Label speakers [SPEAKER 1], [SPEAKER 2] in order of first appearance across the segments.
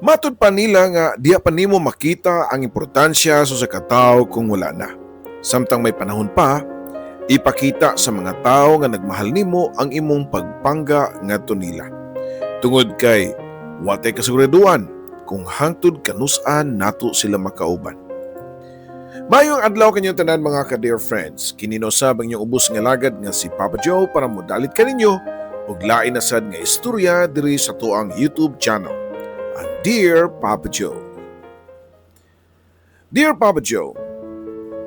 [SPEAKER 1] Matud pa nila nga diya pa nimo makita ang importansya sa katawo kung wala na. Samtang may panahon pa, ipakita sa mga tao nga nagmahal nimo ang imong pagpangga ngadto nila. Tungod kay watay kasiguraduhan kung hangtod kanusan nato sila makauban. Mayong adlaw kanyang tanan mga ka-dear friends. Kininosab ang inyong ubos nga lagad nga si Papa Joe para modalit kaninyo og lain na sad nga istorya diri sa tuang YouTube channel, ang Dear Papa Joe. Dear Papa Joe,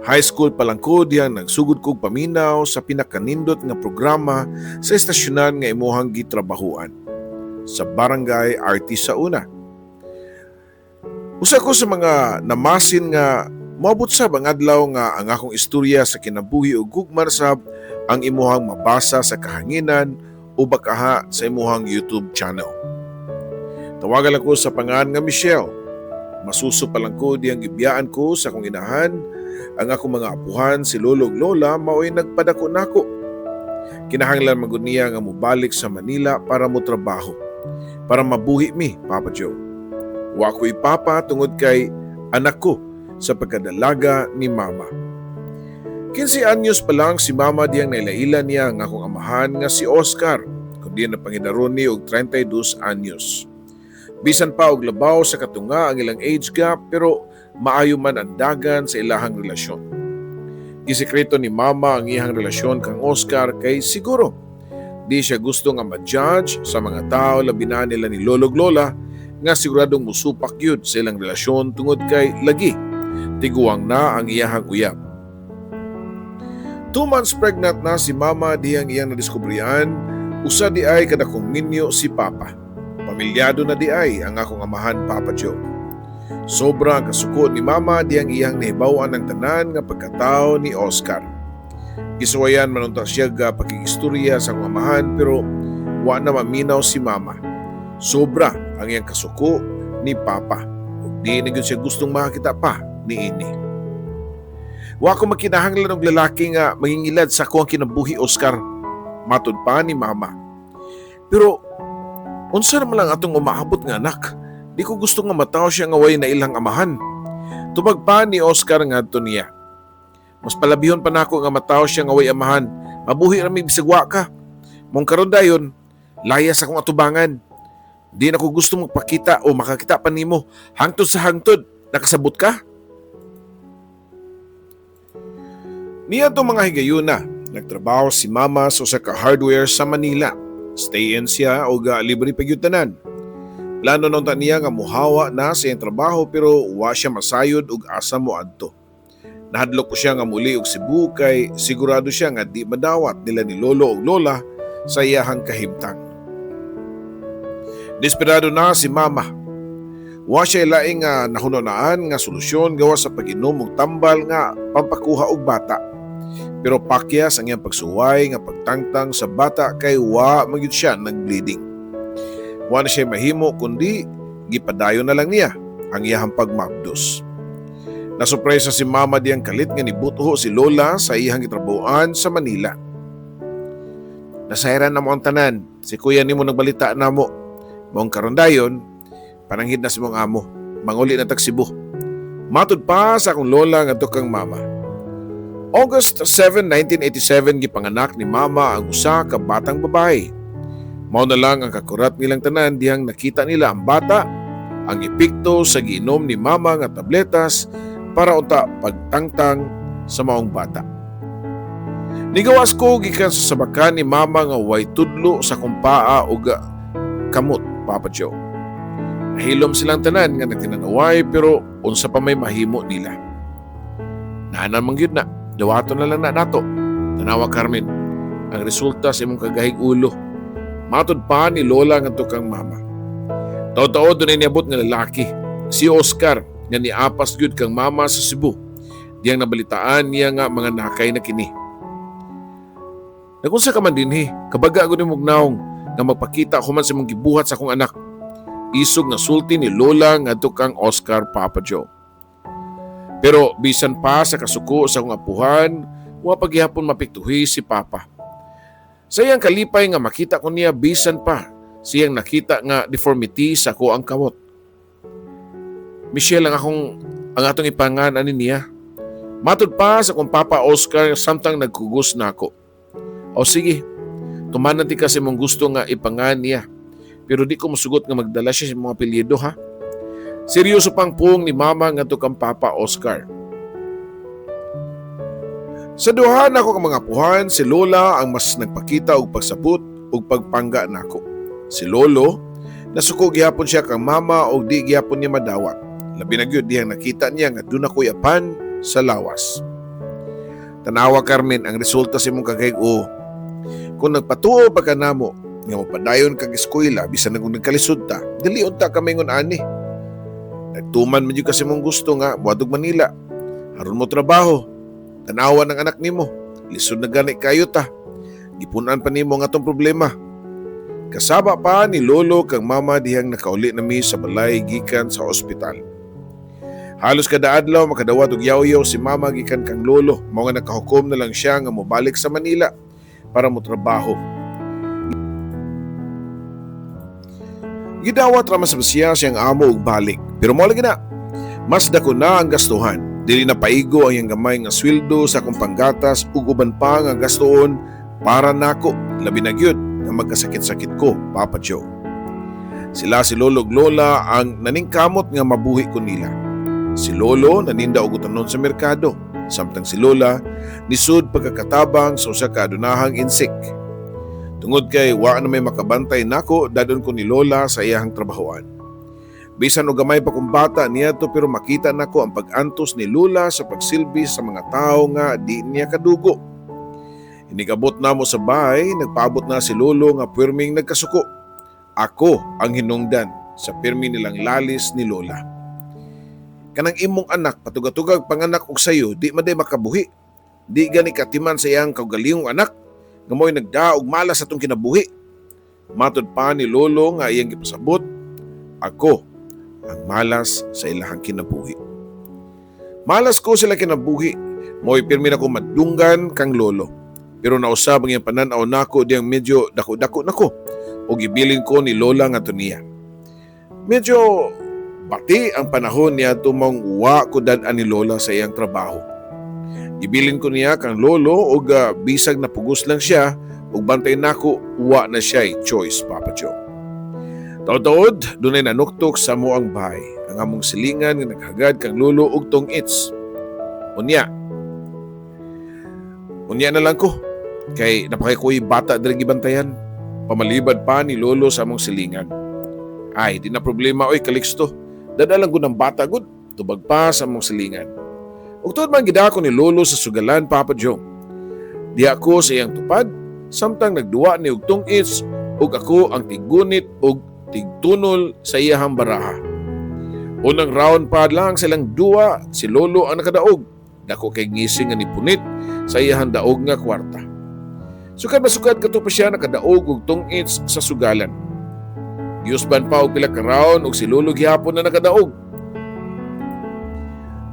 [SPEAKER 1] high school pa lang ko diyang nagsugod kog paminaw sa pinakanindot nga programa sa estasyonan nga imuhang gitrabahuan sa Barangay RT sa una. Usa ko sa mga namasin nga moabot sab ang adlaw nga ang akong istorya sa kinabuhi ug gugmar sab ang imuhang mabasa sa kahanginan o bakaha sa imuhang YouTube channel. Tawagan ako sa pangalan nga Michelle. Masuso pa lang ko diyang gibiyaan ko sa akong inahan. Ang akong mga apuhan si Lolo ug Lola mao'y nagpadako nako. Kinahanglan magud niya nga mobalik sa Manila para mo trabaho, para mabuhi mi, Papa Joe. Wa ko'y papa tungod kay anak ko sa pagkadalaga ni Mama. 15 anyos pa lang si Mama diyang nailaila niya ang akong amahan nga si Oscar, kundi na pangidaron ni og 32 anyos. Bisan pa og labaw sa katunga ang ilang age gap pero maayo man ang dagan sa ilahang relasyon. Gisekreto ni Mama ang iyang relasyon kang Oscar kay siguro di siya gusto nga ma-judge sa mga tao labi na nila ni Lolo ug Lola nga siguradong musupak yun sa ilang relasyon tungod kay lagi tiguang na ang iyahang uyab. 2 months pregnant na si Mama diyang iyang nadiskubrihan, usa di ay kadakong minyo si Papa. Pamilyado na di ay ang akong amahan, Papa Joe. Sobrang kasuko ni Mama diyang iyang nahibawan ng tanan nga pagkatao ni Oscar. Gisuwayan manunta siya ga pakigistorya sa akong amahan pero wa na maminaw si Mama. Sobra ang iyang kasuko ni Papa. Ug di na gyud siya gustong makakita pa ni ini. Wa ko makinahanglan og lalaki nga mangingilad sa akong kinabuhi, Oscar, matud pa ni Mama. Pero unsa naman lang atong umaabot nga anak? Di ko gusto nga mataw siya nga way na ilang amahan. Tubag pa ni Oscar ngadto niya. Mas palabihon pa nako nga mataw siya nga way amahan. Mabuhi ra mi bisag wa ka. Mong karon dayon, layas akong atubangan. Di na ko gusto magpakita o makakita pa nimo hangtod sa hangtod. Nakasabot ka? Niya itong mga higayuna, nagtrabaho si Mama sa usa ka hardware sa Manila. Stay-in siya o libre pagyutanan. Plano nung niya nga muhawa na sa iyang trabaho pero wa siya masayod ug asa mo adto. Nahadlok ko siya nga muli og Cebu kay sigurado siya nga di madawat nila ni Lolo ug Lola sa iyahang kahimtang. Desperado na si Mama. Wa siya laing nga nahunonaan nga solusyon gawa sa pag-inom og tambal nga pampakuha og bata. Pero pakyas ang iyang pagsuway nga pagtangtang sa bata kay wa magyud siya nag-bleeding. Wa na siya mahimo kundi gipadayon na lang niya ang iyang pagmabdos. Nasurpresa si Mama diyang kalit nga nibutho si Lola sa iyang gitrabahoan sa Manila. Nasayran na mo ang tanan, si kuya nimo nagbalita na mo. Maong karon dayon, pananghid na si mong amo, manguli na tag Cebu. Matud pa sa akong lola nga kang Mama. August 7, 1987 gipanganak ni Mama ang usa ka batang babae. Mao na lang ang kakurat nilang tanan dihang nakita nila ang bata, ang epekto sa giinom ni Mama nga tabletas para unta pagtangtang sa maong bata. Nigawas ko gikan sa sabakan ni Mama nga way tudlo sa kumpaa ug kamot, Papa Joe. Nahilom silang tanan nga nagtinanaway pero unsa pa may mahimo nila. Naanamang yun na. Dawato na lang na nato. Tanawa Carmen, ang resulta sa imong kagahig ulo. Matod pa ni Lola nga kang Mama. Taod-taod doon ay niabot nga lalaki, si Oscar, nga niapas gyud kang Mama sa Cebu. Diyang nabalitaan niya nga mga nakay na kini. Nagunsa ka man dinhi, kabaga ko ni mugnaong nga magpakita ako man sa imong gibuhat sa akong anak. Isog na sulti ni Lola nga kang Oscar, Papa Joe. Pero bisan pa sa kasuko sa akong apuhan, wa paghihapon mapiktuhi si Papa. Sa iyang kalipay nga makita ko niya bisan pa siyang nakita nga deformity sa ko ang kawot. Michelle ang atong ipangan ani niya. Matud pa sa kung Papa Oscar samtang nagkugos na ako. O sige, tumanan ti kasi mong gusto nga ipangan niya. Pero di ko masugot nga magdala siya sa mga apelyido ha. Seryoso pang puong ni Mama nga to kang Papa Oscar. Sa duha na ako mga apuhan, si Lola ang mas nagpakita og pagsabot ug pagpangga nako. Si Lolo, nasuko gihapon siya kang Mama o di gihapon niya madawat. Labi na gyud dihang nakita niya nga doon ako'y apan sa lawas. Tanawa Carmen ang resulta sa imong kagaygo. Kung nagpatuo pa ka namo nga mapadayon kag eskwela bisan kung nagkalisod ta, dili unta kami ngon ani. Nagtuman man jud kasi mong gusto nga moadtog Manila. Aron mo trabaho. Tanawa ng anak nimo. Lisod na gani kayo ta. Gipunan pa nimo nga tong problema. Kasaba pa ni Lolo kang Mama dihang nakauli nami sa balay gikan sa ospital. Halos kada adlaw makadawat og yaw-yaw si Mama gikan kang Lolo. Mao nga nakahukom na lang siya nga mobalik sa Manila para mo trabaho. Gidawat ra mas siya siyang amo og balik. Pero mao lagi na. Mas dako na ang gastuhan. Dili na paigo ang iyang gamay nga sweldo sa akong panggatas ug uban pa nga gastuon para nako. Labi na gyud nga magkasakit-sakit ko, Papa Joe. Sila si Lolo ug Lola ang naningkamot nga mabuhi ko nila. Si Lolo naninda og utanon sa merkado, samtang si Lola nisud pagkakatabang sa usa ka adunahang insik. Tungod kay wa na may makabantay nako, dadon ko ni Lola sa iyang trabahoan. Bisan og gamay pa kong bata niadto pero makita nako ang pag-antos ni Lola sa pagsilbi sa mga tao nga di niya kadugo. Inigabot na mo sa bahay, nagpaabot na si Lolo nga pirming nagkasuko. Ako ang hinungdan sa pirmi nilang lalis ni Lola. Kanang imong anak patugag-tugag panganak og sayo, di maday makabuhi. Di gani katiman sa iyang kaugalingong anak nga mo'y nagdaog malas atong kinabuhi. Matud pa ni Lolo nga iyang gipasabot, ako ang malas sa ilahang kinabuhi. Malas ko sila kinabuhi, mo'y pirmi na ko madunggan kang Lolo. Pero nausab ang iyang pananaw nako diyang medyo dako-dako nako o gibilin ko ni Lola nga to niya. Medyo bati ang panahon niya tumong uwa ko dan-an ni Lola sa iyang trabaho. Ibilin ko niya kang Lolo og bisag na pugos lang siya ug bantay nako uwa na siya choice, Papa Joe. Taod-taod, dunay nanuktok sa moang bahay. Ang among silingan nga naghagad kang Lolo og tong its. Unya na lang ko. Kay napakay ko'y bata diri gibantayan. Pamalibad pa ni Lolo sa among silingan. Ay, di na problema oy Calixto. Dadalang ko ng bata gud, tubag pa sa among silingan. Ug tuod man gidako ni Lolo sa sugalan, Papa Joe. Di ako sa iyang tupad, samtang nagduwa ni og tong its ug ako ang tigunit ug tigtunol sa iyahang baraha. Unang round pa lang silang duwa, si Lolo ang nakadaog. Dako kay ngising nga nipunit sa iyahang daog nga kwarta. Sukad masukad kato pa siya nakadaog og tong its sa sugalan. Giusban pa og pila ka round og si Lolo gihapon na nakadaog.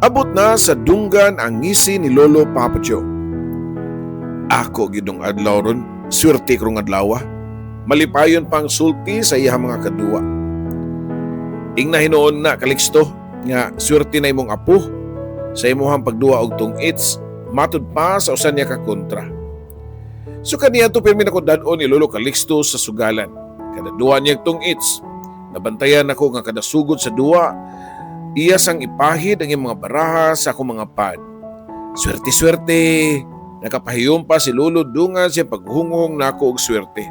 [SPEAKER 1] Abot na sa dunggan ang ngisi ni Lolo, Papa Joe. Ako gidong adlaw ron, swerte krong adlaw. Malipayon pang sulti sa iyang mga kadua. Ing na hinuon na Calixto nga swerte na imong apo sa imuhang pagduwa og tong its, matud pa sa usan niya ka kontra. So kaniya to pirmi na ko dadon ni Lolo Calixto sa sugalan. Kada duwa niya tong its, nabantayan ako nga kada sugod sa duwa, iya sang ipahid ang iyang mga baraha sa akong mga pad. Swerte-swerte, nakapahiyom pa si Lolo dungan siya paghungong nako og swerte.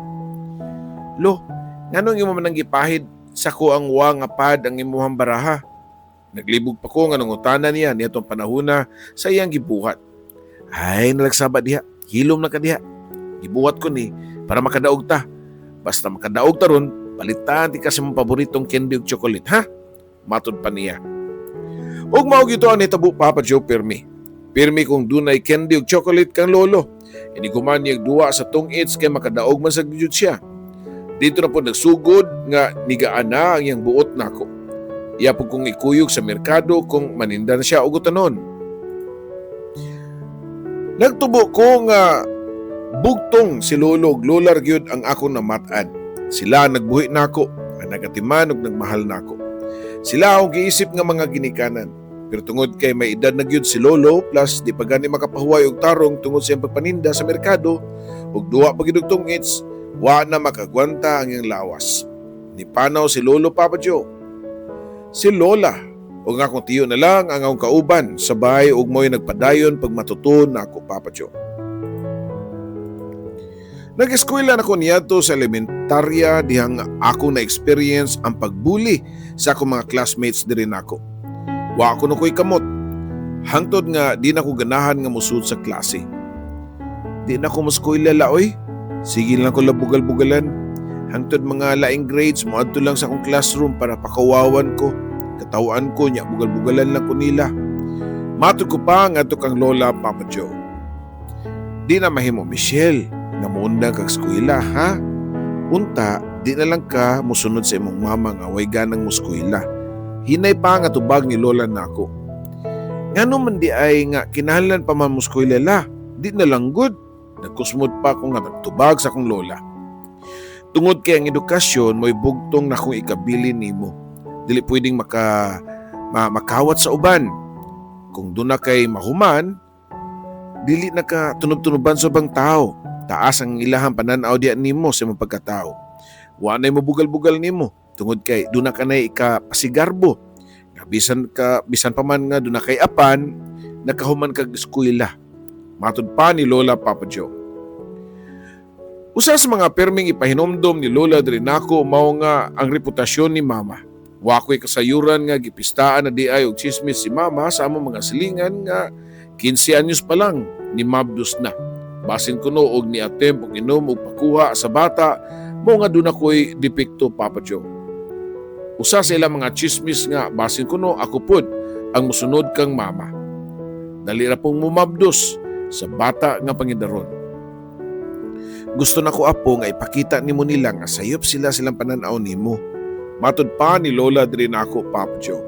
[SPEAKER 1] Lo, nganong imo man ipahid sa ko ang wa nga pad ang imuhang baraha? Naglibog pa ko nga nangutana niya nitong panahona sa iyang gibuhat. Ay, nalagsaba diha, hilom na ka diha. Gibuhat ko ni para makadaog ta. Basta makadaog ta ron, palitan ti kasi mong paboritong candy ug chocolate, ha? Matud pa niya. Ug mao gito ang nitabo, Papa Joe, pirmi. Pirmi kung dunay candy ug chocolate kang Lolo. Iniguman niya duwa sa tong its kay makadaog man sa gyud siya. Dito na po nagsugod nga nigaan na ang iyang buot nako. Iya po kong ikuyog sa merkado kung maninda na siya og utanon. Nagtubo ko nga bugtong si Lolo ug Lola gyud ang akong namatan. Sila nagbuhi nako, nga nagatiman ug nagmahal nako. Sila akong giisip nga mga ginikanan. Pero tungod kay may edad na gyud si lolo plus di pa gani makapahuway og tarong tungod sa iyang pagpaninda sa merkado ug duwa pa gid og tungits, wa na makagwanta ang iyang lawas. Nipanaw si Lolo Papa Joe. Si Lola o nga akong tiyo na lang ang akong kauban sa bahay ug mo'y nagpadayon pag matuton na ako, Papa Joe. Nag-eskwela na ko niyato sa elementarya dihang ako na-experience ang pagbuli sa akong mga classmates diri nako. Wa ako na ko'y kamot. Hangtod nga di na ko ganahan nga musud sa klase. Di na ko muskwela laoy. Sige lang ko labugal-bugalan. Hangtod mga laing grades mo adto lang sa akong classroom para pakawawan ko. Katawaan ko niya bugal-bugalan lang ko nila. Matod ko pa nga to kang Lola Papa Joe. Di na mahimo Michelle nga muundang kag eskwela ha. Unta di na lang ka musunod sa imong mama nga way ganang muskwela. Hinay pa nga tubag ni Lola nako. Ngano man di ay nga kinahanglan pa man muskwela la. Di na lang good. Nagkusmod pa ako nga nagtubag sa akong lola. Tungod kay ang edukasyon mo'y bugtong na kung ikabili nimo. Dili pwedeng makawat sa uban. Kung doon na kay mahuman, dili na ka tunob-tunoban sa bang tao. Taas ang ilahang pananaw diyan nimo sa imong pagkatao. Wa na'y mabugal-bugal nimo. Tungod kay doon na ka na ikapasigarbo. Bisan pa man nga doon na kay apan, nakahuman kag eskwela. Matud pa ni Lola Papa Joe. Usa sa mga perming ipahinomdom ni Lola diri nako mao nga ang reputasyon ni Mama. Wa ko'y kasayuran nga gipistaan na di ay og chismis si Mama sa among mga silingan nga 15 anyos pa lang ni mabdos na. Basin kuno og ni attempt og inom og pakuha sa bata mao nga doon ako'y depekto, Papa Joe. Usa sa ilang mga chismis nga basin kuno ako pod ang musunod kang Mama. Dali ra pong mumabdos sa bata nga pangidaron. Gusto na ko apo nga ipakita nimo nila nga sayop silang pananaw nimo. Matud pa ni Lola diri nako, Papa Joe.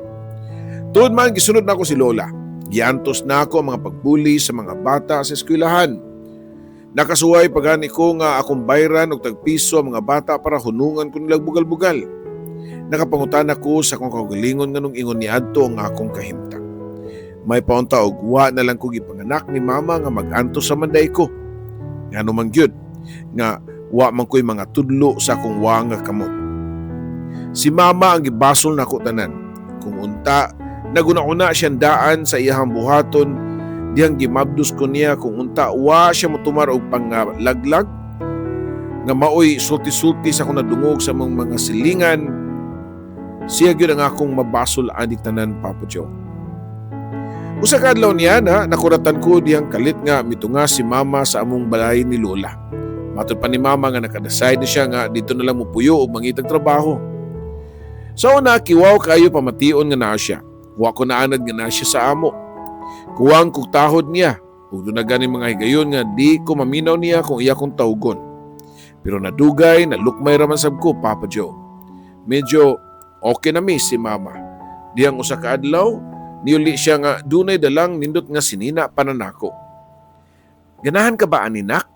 [SPEAKER 1] Tuod man gisunod nako si Lola. Giantos na ako ang mga pagbuli sa mga bata sa eskwelahan. Nakasuway pagani ko nga akong bayran og tagpiso ang mga bata para hunungan ko nilang bugal-bugal. Nakapangutan ako sa akong kaugalingon nganong ingon niadto ang akong kahimtang. May paunta og wa na lang ko gipanganak ni Mama nga mag-antos sa manday ko. Ngano man gyud nga wa man ko'y mga tudlo sa akong wa nga kamot. Si Mama ang gibasol nako tanan. Kung unta naguna-una siyang daan sa iyahang buhaton, dihang gimabdos ko niya kung unta wa siya motumar og panglaglag nga maoy sulti-sulti sa akong nadungog sa mga silingan. Siya gyud ang akong mabasol ani tanan, Papa Joe. Usa ka adlaw niya nakuratan ko dihang kalit nga mitunga si Mama sa among balay ni Lola. Matud pa ni Mama nga nakadecide siya nga dito na lang mupuyo o mangitag trabaho. So una kiwaw kayo pamation nga naa siya. Wa ko naanad nga naa siya sa amo. Kuwang kog tahod niya. Ug doon na gani mga higayon nga di ko maminaw niya kung iya kong tawgon. Pero nadugay na lukmay raman sab ko, Papa Joe. Medyo okay na si Mama. Diyang usa ka adlaw niuli siya nga dunay dalang nindot nga sinina pananako. Ganahan ka ba ani nak?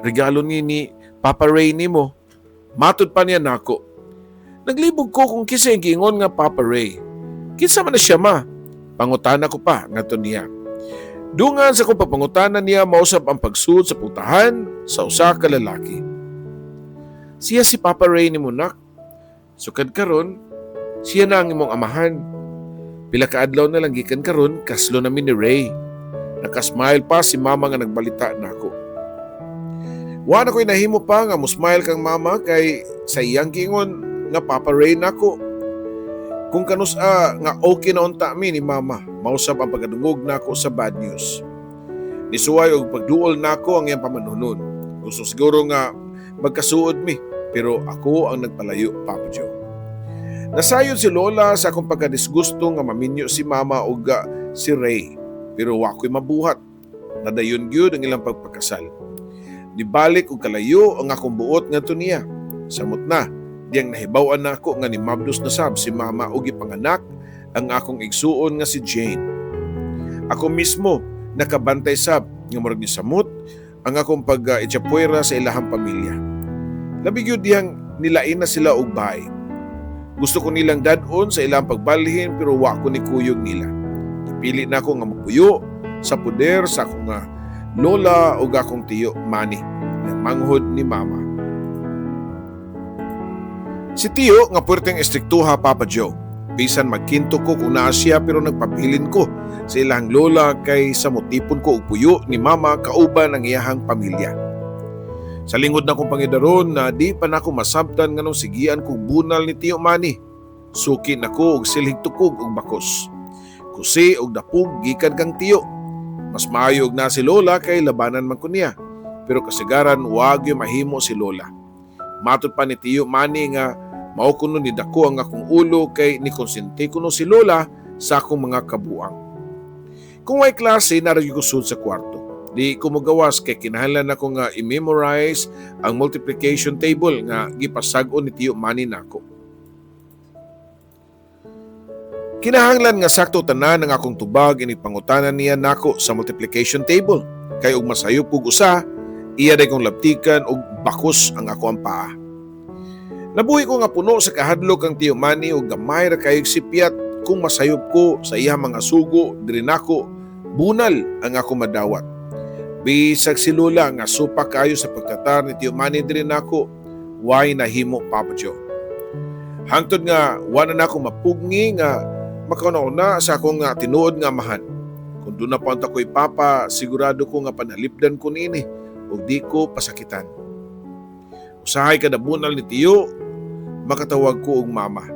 [SPEAKER 1] Regalo ni Papa Ray nimo. Matud pa niya nako. Naglibog ko kung kisa yung giingon nga Papa Ray. Kinsa man na siya ma? Pangutana ko pa nga to niya. Dungan sa kong papangutana niya mausap ang pagsuot sa putahan sa usa ka lalaki. Siya si Papa Ray nimo nak. Sukad karon, siya na ang imong amahan. Pila ka adlaw na lang gikan karon kaslo namin ni Ray. Nakasmile pa si Mama nga nagbalita nako. Wa na ko'y nahimo pa nga musmile kang Mama kay sa iyang giingon nga Papa Ray nako. Kung kanus-a nga okay na unta mi ni Mama, mausap ang pagkadungog nako sa bad news. Nisuway og pagduol nako ang iyang pamanunon. Gusto siguro nga magkasuod mi, pero ako ang nagpalayo, Papa Joe. Nasayod si Lola sa akong pagkadisgusto nga maminyo si Mama ug si Ray, pero wa ko'y mabuhat. Nadayon gyud ang ilang pagpakasal. Nibalik og kalayo ang akong buot ngadto niya. Samot na, diyang nahibaw-an na ako nga ni mabdos na sab si Mama og ipanganak ang akong igsuon nga si Jane. Ako mismo nakabantay sab nga murag ni samot ang akong pag-itsapuera sa ilahang pamilya. Labi gyud diyang nilain na sila og bahay. Gusto ko nilang dadon sa ilang pagbalhin pero wa ko ni kuyog nila. Pili na ako nga magpuyo sa poder sa akong lola o akong tiyo Manny na manghod ni mama. Si tiyo nga puwerteng estriktuha Papa Joe. Bisan magkinto ko kung naa siya pero nagpabilin ko sa ilang lola kay sa motipon ko og puyo ni mama kauban ang iyahang pamilya. Sa lingod na kong pangidaron na di pa na ako masabtan nga nung sigian kong bunal ni Tiyo Manny. Suki na ko og silhig tukog og bakos. Kusi og dapog gikan kang tiyo. Mas maayo og na si lola kay labanan man ko niya. Pero kasagaran wag yung mahimo si lola. Matod pa ni Tiyo Manny nga mao kuno ni dako ang akong ulo kay ni konsente kuno si lola sa akong mga kabuang. Kung may klase naragi ko sud sa kwarto. Di ko magawas kay kinahanglan ako nga i-memorize ang multiplication table nga gipasag-on ni Tiyo Manny nako. Kinahanglan nga sakto tanan ang akong tubag ini pangutanan niya nako sa multiplication table. Kay og masayop ug usa, iya day kong labtikan og bakos ang ako ang paa. Nabuhi ko nga puno sa kahadlok ang Tiyo Manny og gamay ra kayog sipyat kung masayop ko sa iya mga sugo diri nako bunal ang ako madawat. Bisag si lola nga supa kayo sa pagtatar ni Tiyo Manny diri nako, way nahimo Papa Joe. Hangtod nga wala na ako mapugni nga makauna sa akong tinuod nga amahan. Kung doon na punta ko'y papa, sigurado ko nga panalipdan ko nini o di ko pasakitan. Usahay kada bunal ni Tiyo, makatawag ko og mama.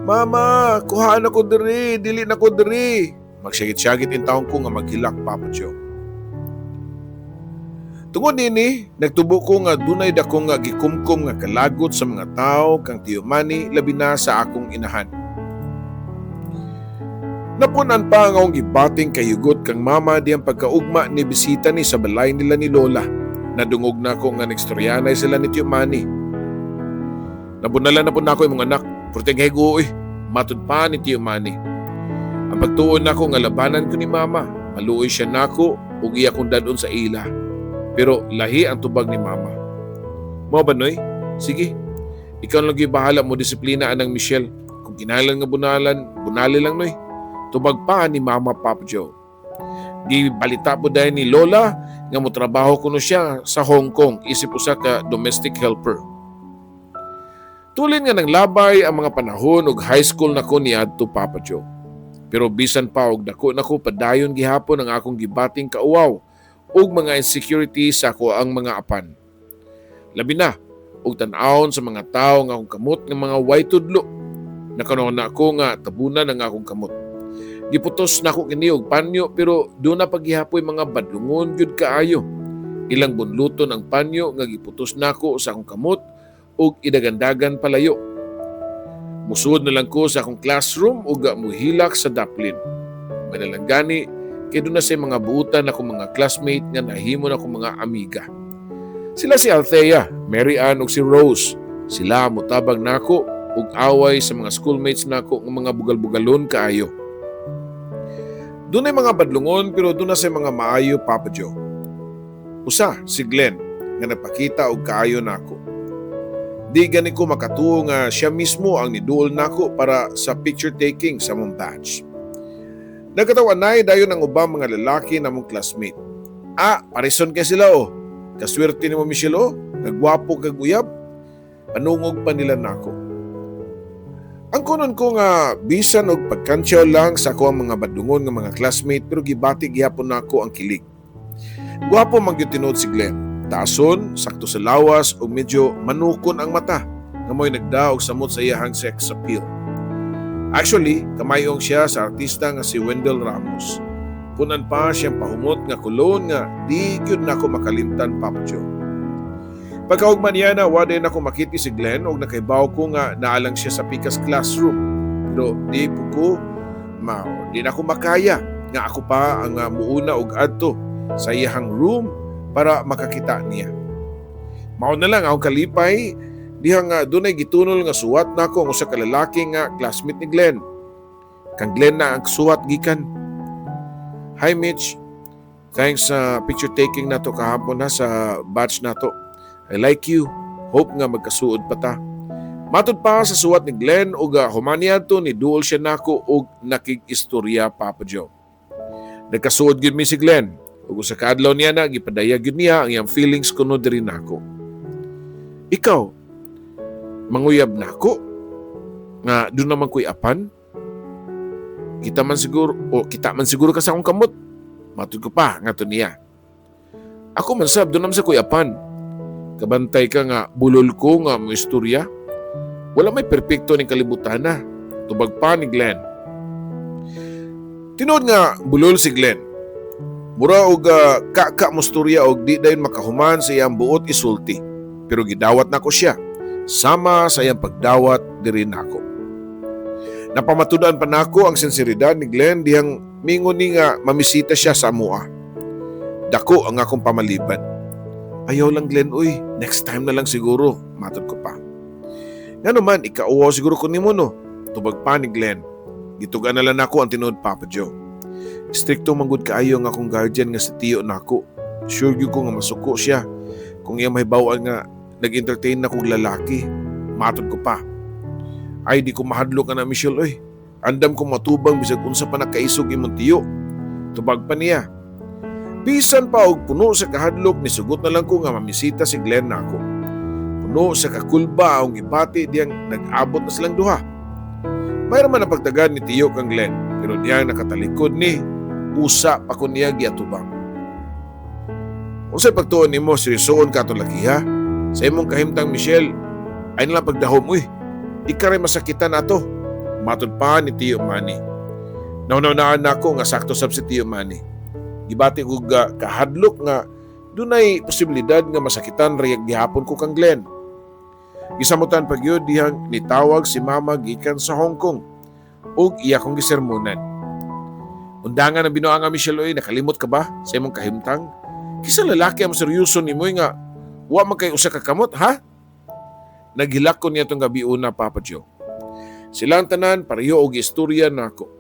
[SPEAKER 1] Mama, kuhaan ako diri, dili na ko diri. Magsyagit-syagit in taon ko nga maghilak Papa Joe. Tungod nini, nagtubo ko nga dunay dako nga gikumkum nga kalagot sa mga tao kang Tiyo Manny labi na sa akong inahan. Napunan pa nga akong gibating kayugot kang mama di ang pagkaugma ni bisita ni sa balay nila ni Lola. Nadungog na ko nga negstoryanay sila ni Tiyo Manny. Nabunalan na po na ako yung mga anak, purteng hego matud pa ni Tiyo Manny. Ang pagtuon na ko nga labanan ko ni mama, maluoy siya nako ug iya kong dadon sa ila. Pero lahi ang tubag ni mama. Mo ba noy? Sige. Ikaw lang yung bahala mo disiplina anang Michelle. Kung kinahanglan nga bunali lang noy. Tubag pa ni mama Papa Joe. Di balita po dahil ni Lola nga mo trabaho kuno siya sa Hong Kong isip usa ka domestic helper. Tulin nga ng labay ang mga panahon og high school nako niadto Papa Joe. Pero bisan pa og dako nako padayon gihapon ang akong gibating kauaw ug mga insecurity sa ako ang mga apan. Labi na, ug tan-awon sa mga tao nga akong kamot ng mga way tudlo. Nakanon na ako nga tabunan ang akong kamot. Giputos na ako kini og panyo pero doon na paghihapoy mga badlungon gyud kaayo. Ilang bunluton ang panyo nga giputos nako sa akong kamot ug idagandagan palayo. Musud na lang ko sa akong classroom ug muhilak sa daplin. Manalanggani kaya doon na sa mga buutan akong mga classmate nga nahimo na akong mga amiga. Sila si Althea, Mary Ann ug si Rose. Sila mutabang nako ug away sa mga schoolmates nako ng mga bugal-bugalon kaayo. Doon ay mga badlungon pero doon na sa mga maayo Papa Joe. Usa si Glenn nga nagpakita og kaayo nako. Di gani ko makatuo nga siya mismo ang niduol nako para sa picture taking sa mong batch. Nagkatawanay dayon ang ubang mga lalaki na mong classmate. Parison kay sila Kaswerte ni mo Michelle nagwapo kag uyab. Panungog pa nila nako. Ang kunon ko nga bisan og pagkantsaw lang sa ako ang mga badungon nga mga classmate pero gibati gihapon nako ang kilig. Gwapo man gyud tinuod si Glenn. Taason, sakto sa lawas ug medyo manukon ang mata nga mo'y nagdaog samot sa iyahang sex appeal. Actually, kamayong siya sa artista nga si Wendell Ramos. Punan pa siyang pahumot nga kulon nga di gyud nako makalimtan Papa Joe. Pagkaugman niya na wala din ako makiti si Glenn og nakaibaw ko nga naalang siya sa Pica's classroom. Pero di po ko di na ako makaya nga ako pa ang muuna og adto sa iyahang room para makakita niya. Mao na lang akong kalipay dihang dunay gitunol nga suwat nako ang usa ka lalaki nga classmate ni Glenn. Kang Glenn na ang suwat gikan. Hi Mitch, thanks sa picture taking nato kahapon sa batch nato. I like you. Hope nga magkasuod pa ta. Matud pa sa suwat ni Glenn ug humaniadto ni duol siya nako og nakig-istorya Papa Joe. Nagkasuod gyud mi si Glenn ug usa ka adlaw niya na gipadayag gyud niya ang iyang feelings kuno diri nako. Ikaw manguyab nako nga doon naman ko'y apan? Kita man siguro ka sa akong kamot. Matud ko pa nga to niya. Ako man sab doon naman sa ko'y apan. Kabantay ka nga bulol ko nga mo istorya. Wala may perpekto ning kalibutan na. Tubag pa ni Glenn. Tinood nga bulol si Glenn. Mura og kaka mo istorya og di dayon makahuman sa iyang buot isulti. Pero gidawat nako siya. Sama sa iyang pagdawat diri nako. Napamatudan pa nako ang sinseridad ni Glenn dihang mingon ni nga mamisita siya sa amoa. Dako ang akong pamaliban. Ayaw lang Glenn, uy, next time na lang siguro, matod ko pa. Nga naman, ikauwaw siguro ko ni mo no. Tubag pa ni Glenn. Gitugan na lang ako ang tinood Papa Joe. Stricto manggod kaayo nga akong guardian nga si tiyo nako. Sure ko nga masuko siya. Kung iyang mahibawaan nga nag-entertain na kong lalaki. Matod ko pa. Ay di ko mahadlo ka na Michelle oy. Andam ko matubang bisag unsa pa nakaisog imong tiyo. Tubag pa niya. Bisan pa og puno sa kahadlok ni sugot na lang ko nga mamisita si Glenn nako. Puno sa kakulba ang gibati diyang nag-abot na silang duha. Mayroon man ang pagtagan ni tiyo kang Glenn pero diyang nakatalikod ni usa pa ko niya giatubang. Unsay pagtuon nimo seryosoon ka to laki ha? Sa imong kahimtang Michelle ay nalang pagdahom uy. Ikaray masakitan ato. Matod pa ni Tiyo Manny. Naunaan nako nga sakto sab si Tiyo Manny. Gibati ko kahadlok nga dunay posibilidad nga masakitan rayag gihapon ko kang Glenn. Gisamutan pa gyud dihang nitawag si Mama gikan sa Hong Kong ug iya kong gisermonan. Undangan ang binuang nga Michelle oy, nakalimot ka ba sa imong kahimtang? Kisa lalaki ang seryoso nimo nga wa man kay usa ka kamot ha? Naghilak ko niya tong gabi una Papa Joe. Silang tanan pareho og istorya nako.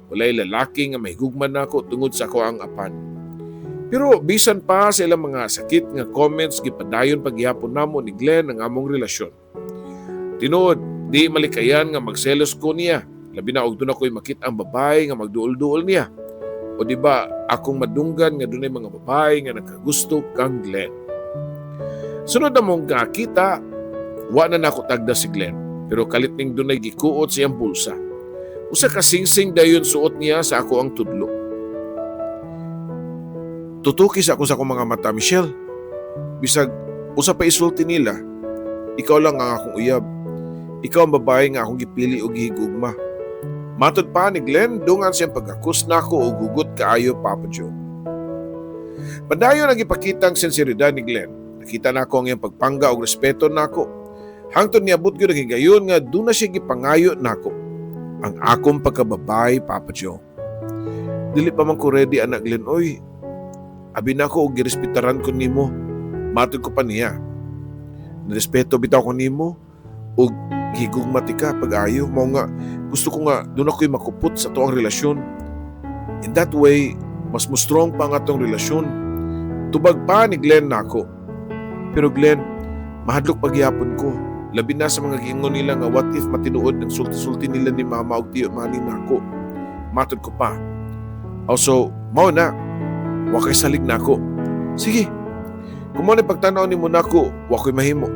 [SPEAKER 1] Walay lalaki nga mahigugman nako tungod sa ako ang apan. Pero bisan pa sa ilang mga sakit nga comments gipadayon paghihapon namo ni Glenn ang among relasyon. Tinuod, di malikayan nga magselos ko niya. Labi na og doon ako'y makita ang babae nga magduol-duol niya. O di ba akong madunggan nga dunay mga babae nga nagkagusto kang Glenn. Sunod na mong kakita, wa na nako tagda si Glenn. Pero kalit ning dunay gikuot siyang bulsa. Usa ka singsing dayon suot niya sa ako ang tudlo. Tutukis ako sa akong mga mata, Michelle. Bisag usa pa isulti nila, ikaw lang ang akong uyab. Ikaw ang babae nga akong gipili o gihigugma. Matod pa ni Glenn, dungan siyang pagkakus nako o gugot kaayo Papa Joe. Padayon ang ipakita ang sinseridad ni Glenn. Nakita nako ang iyang pagpangga o respeto nako. Hangtod niabot gyud ang higayon nga duna siya gipangayo nako. Ang akong pagkababay Papa Joe. Dili pa man ko ready anak Glenn oy. Abi nako og girespetaran ko nimo. Matod ko pa niya. Nirespeto bitaw ko nimo og higugma tika pag-ayo mao nga gusto ko nga doon ako'y makupot sa tuang relasyon. In that way, mas mo strong pa nga tong relasyon. Tubag pa ni Glenn nako. Pero Glenn, mahadlok paghihapon ko. Labi na sa mga giingon nila nga what if matinuod ng sulti-sulti nila ni Mama og Tiyo Manny nako. Matod ko pa. Also, mao na. Wa kay salig nako. Sige. Kung mo na pagtanaw ni mo nako, wa ko'y mahimo.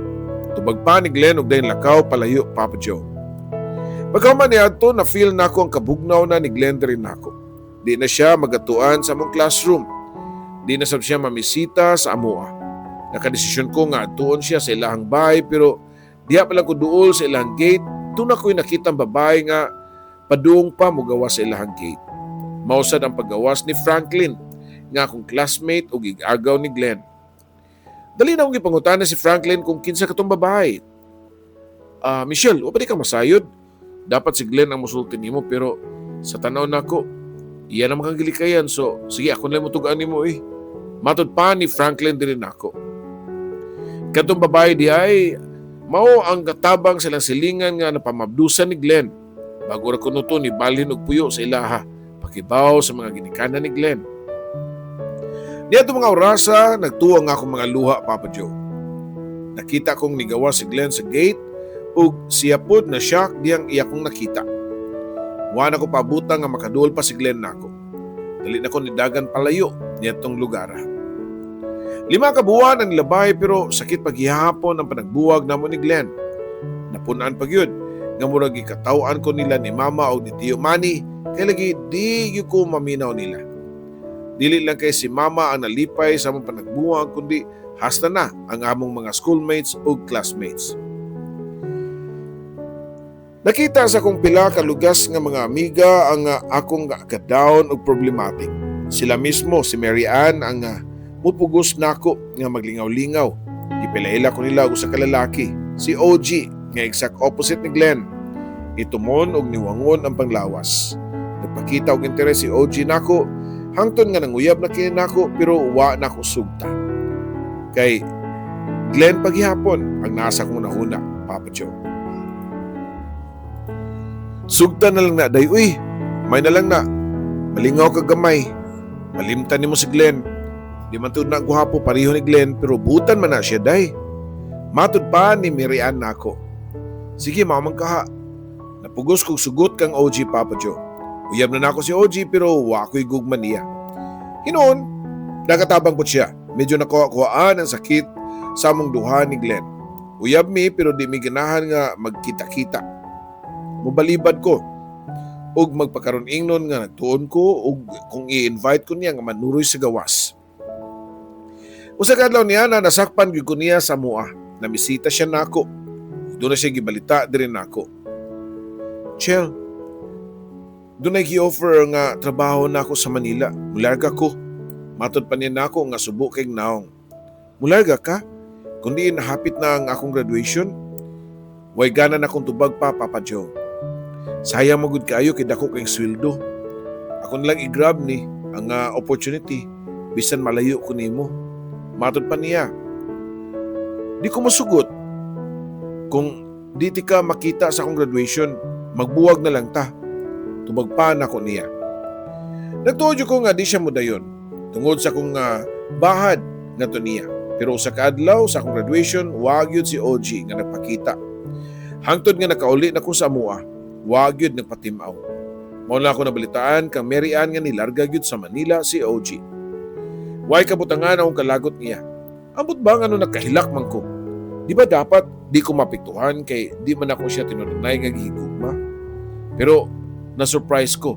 [SPEAKER 1] Tubag pa ni Glenn og dayon lakaw palayo Papa Joe. Pagkaman niya ito, na-feel na ako ang kabugnaw na ni Glenn rin nako. Di na siya magatuan sa among classroom. Di na sab siya mamisita sa amoa. Nakadesisyon ko nga atuon siya sa ilahang bahay pero diha pa lang ko duol sa ilahang gate. Doon ako'y nakitang babae nga paduong pa mo gawas sa ilahang gate. Mausad ang paggawas ni Franklin nga akong classmate o gigagaw ni Glenn. Dali na akong ipangutanan si Franklin kung kinsa katong babae. Michelle, o pa di ka masayod? Dapat si Glenn ang musulti nimo pero sa tanaw nako, iyan ang makang gilikayan so sige ako na mo tugaan nimo eh. Matod pa ni Franklin din nako. Katong babae di ay mao ang katabang silang silingan nga napamabdusan ni Glenn. Bago ra kuno to ni balhin og puyo sa ilaha, pakibaw sa mga ginikanan ni Glenn. Niadto mga orasa, nagtuwa nga akong mga luha, Papa Joe. Nakita kong nigawa si Glenn sa gate ug siya pod na shock diyang iya kong nakita. Wa na ko pabutang nga makaduol pa si Glenn nako. Dali na ko nidagan palayo niyatong lugar. 5 ka buwan ang nilabay pero sakit paghihapon ang panagbuwag namo ni Glenn. Napunaan pagyud nga murag gikatawan ko nila ni Mama o ni Tio Manny kay lagi di gyud ko maminaw nila. Dili lang kay si Mama ang nalipay sa among panagbuwag kundi hasta na ang among mga schoolmates o classmates. Nakita sa akong pila ka lugas nga mga amiga ang akong ka-down o problematic. Sila mismo si Mary Ann ang mupugos nako nga maglingaw-lingaw. Ipilaila ko nila og usa ka lalaki, si OG nga exact opposite ni Glenn. Itumon og niwangon ang panglawas. Nagpakita og interes si OG nako hangtod nga nanguyab na kini nako pero wa nako sugta. Kay Glenn paghihapon ang nasa kong nahuna, Papa Joe. Sugta na lang na, day, uy, may na lang na. Malingaw ka gamay. Malimtan ni mo si Glenn. Di man tud na guhapo pareho ni Glenn, pero butan man na siya, day. Matud pa ni Miriam nako. Sige, mamang kaha. Napugos kong sugot kang OG, Papa Joe. Uyab na nako si OG, pero wako'y gugman niya. Hinoon, nakatabang po siya. Medyo nakuha-kuhaan ang sakit sa among duha ni Glenn. Uyab mi, pero di mi ganahan nga magkita-kita. Mubalibad ko ug magpakaron ingnon nga nagtuon ko ug kung i-invite ko niya nga manuroy sa gawas. Usa ka adlaw niya na nasakpan gyud ko niya sa mua. Namisita siya nako. Doon na siya gibalita diri nako. Chel, doon ay gi-offer nga trabaho nako sa Manila. Mularga ko. Matod pa niya nako nga subo kay naong. Mularga ka? Kundi nahapit na ang akong graduation. Way gana na akong tubag pa, Papa Joe. Sayang magud kaayo kay dako kay sweldo. Ako nilang i-grab ni ang opportunity bisan malayo ko nimo. Matod pa niya. Di ko masugot. Kung di ti ka makita sa akong graduation, magbuwag na lang ta. Tubag pa na ko niya. Nagtuod ko nga di siya mudayon. Tungod sa akong bahad nga to niya. Pero sa kaadlaw sa akong graduation, wag yun si OG nga nagpakita. Hangtod nga nakauli na ko sa mua. Wag yun nagpatimaw. Mao na ako nabalitaan kang Mary Ann nga nilarga yun sa Manila si OG. Way kabutangan akong kalagot niya. Ambot ba nga nakahilak man ko? Di ba dapat di ko mapiktuhan kay di man ako siya tinunay nga gihigugma? Pero na-surprise ko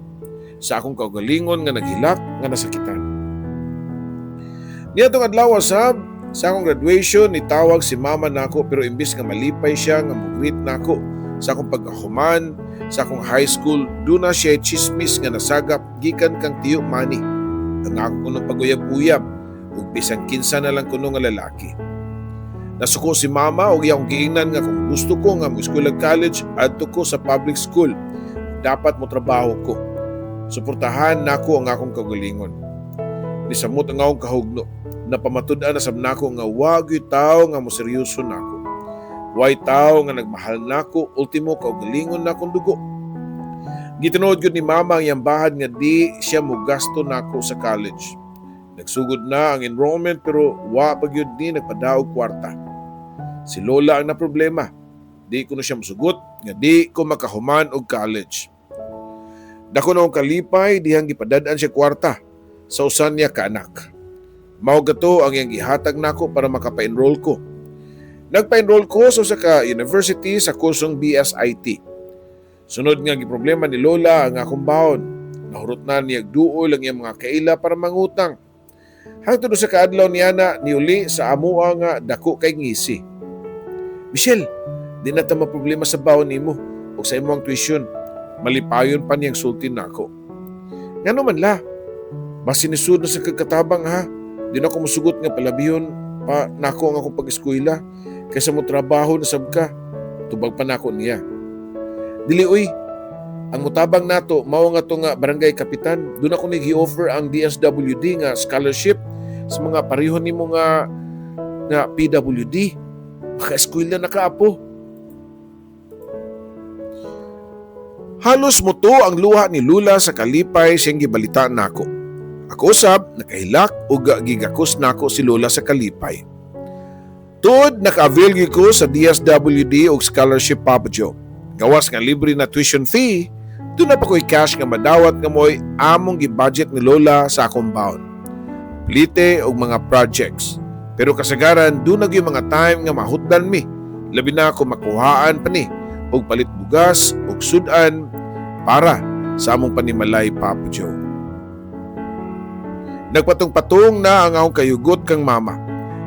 [SPEAKER 1] sa akong kaugalingon nga naghilak nga nasakitan. Niadtong adlaw sa akong graduation nitawag si Mama nako pero imbis nga malipay siya nga mugreet nako sa akong pagkahuman sa akong high school, doon na siya chismis nga nasagap gikan kang Tio Manny. Ang ako kunong paguyab-uyab ug bisan kinsa na lang kuno nga lalaki. Nasuko si Mama og iyang giingnan nga kung gusto ko nga mo-school ag college adto ko sa public school. Dapat mo trabaho ko. Suportahan nako ang akong kagalingon. Nisamot ang akong kahugno. Napamatud-an na sab nako nga wag gyud tawo nga mo seryoso nako. Way tao nga nagmahal nako, ultimo kaugalingon na akong dugo. Gitinuod gyud ni Mama ang iyang bahad nga di siya mogasto nako sa college. Nagsugod na ang enrollment pero wa pa gyud ni nagpadaog kwarta. Si Lola ang naproblema. Di ko na siya masugot nga di ko makahuman og college. Dako na akong kalipay dihang gipadad-an siya kwarta sa usan niya ka anak. Mao gato ang iyang gihatag nako para makapa-enroll ko. Nagpa-enroll ko sa ka university sa kursong BSIT. Sunod nga giproblema ni Lola ang akong baon. Nahurot na niya duol ang iyang mga kaila para mangutang. Hangtod sa kaadlaw niya na niuli sa amoa nga dako kay ngisi. Michelle, di na ta maproblema sa baon nimo o sa imong tuition. Malipayon pa niyang sulti nako. Ngano man la? Masinisud na sa kagkatabang ha. Di na ko musugot nga palabihon pa nako ang akong pag-eskwela. Kaysa mo trabaho na sab ka, tubag pa nako niya. Dili uy, ang mutabang nato mao nga to nga barangay kapitan, doon ako nag-offer ang DSWD nga scholarship sa mga pareho nimo nga PWD. Maka-eskwela na kaapo. Halos mo to ang luha ni Lula sa kalipay siyang gibalita nako. Ako usab nakahilak ug gigakos nako si Lola sa kalipay. Tuod naka-avail gyud ko sa DSWD og scholarship, Papa Joe. Gawas nga libre na tuition fee, doon na pa ko'y cash nga madawat nga mo'y among gi-budget ni Lola sa akong baon. Plite og mga projects. Pero kasagaran, doon yung mga time nga mahutdan mi. Labi na ako makuhaan pa ni og palit bugas og sudan para sa among panimalay, Papa Joe. Nagpatong-patong na ang akong kayugot kang mama.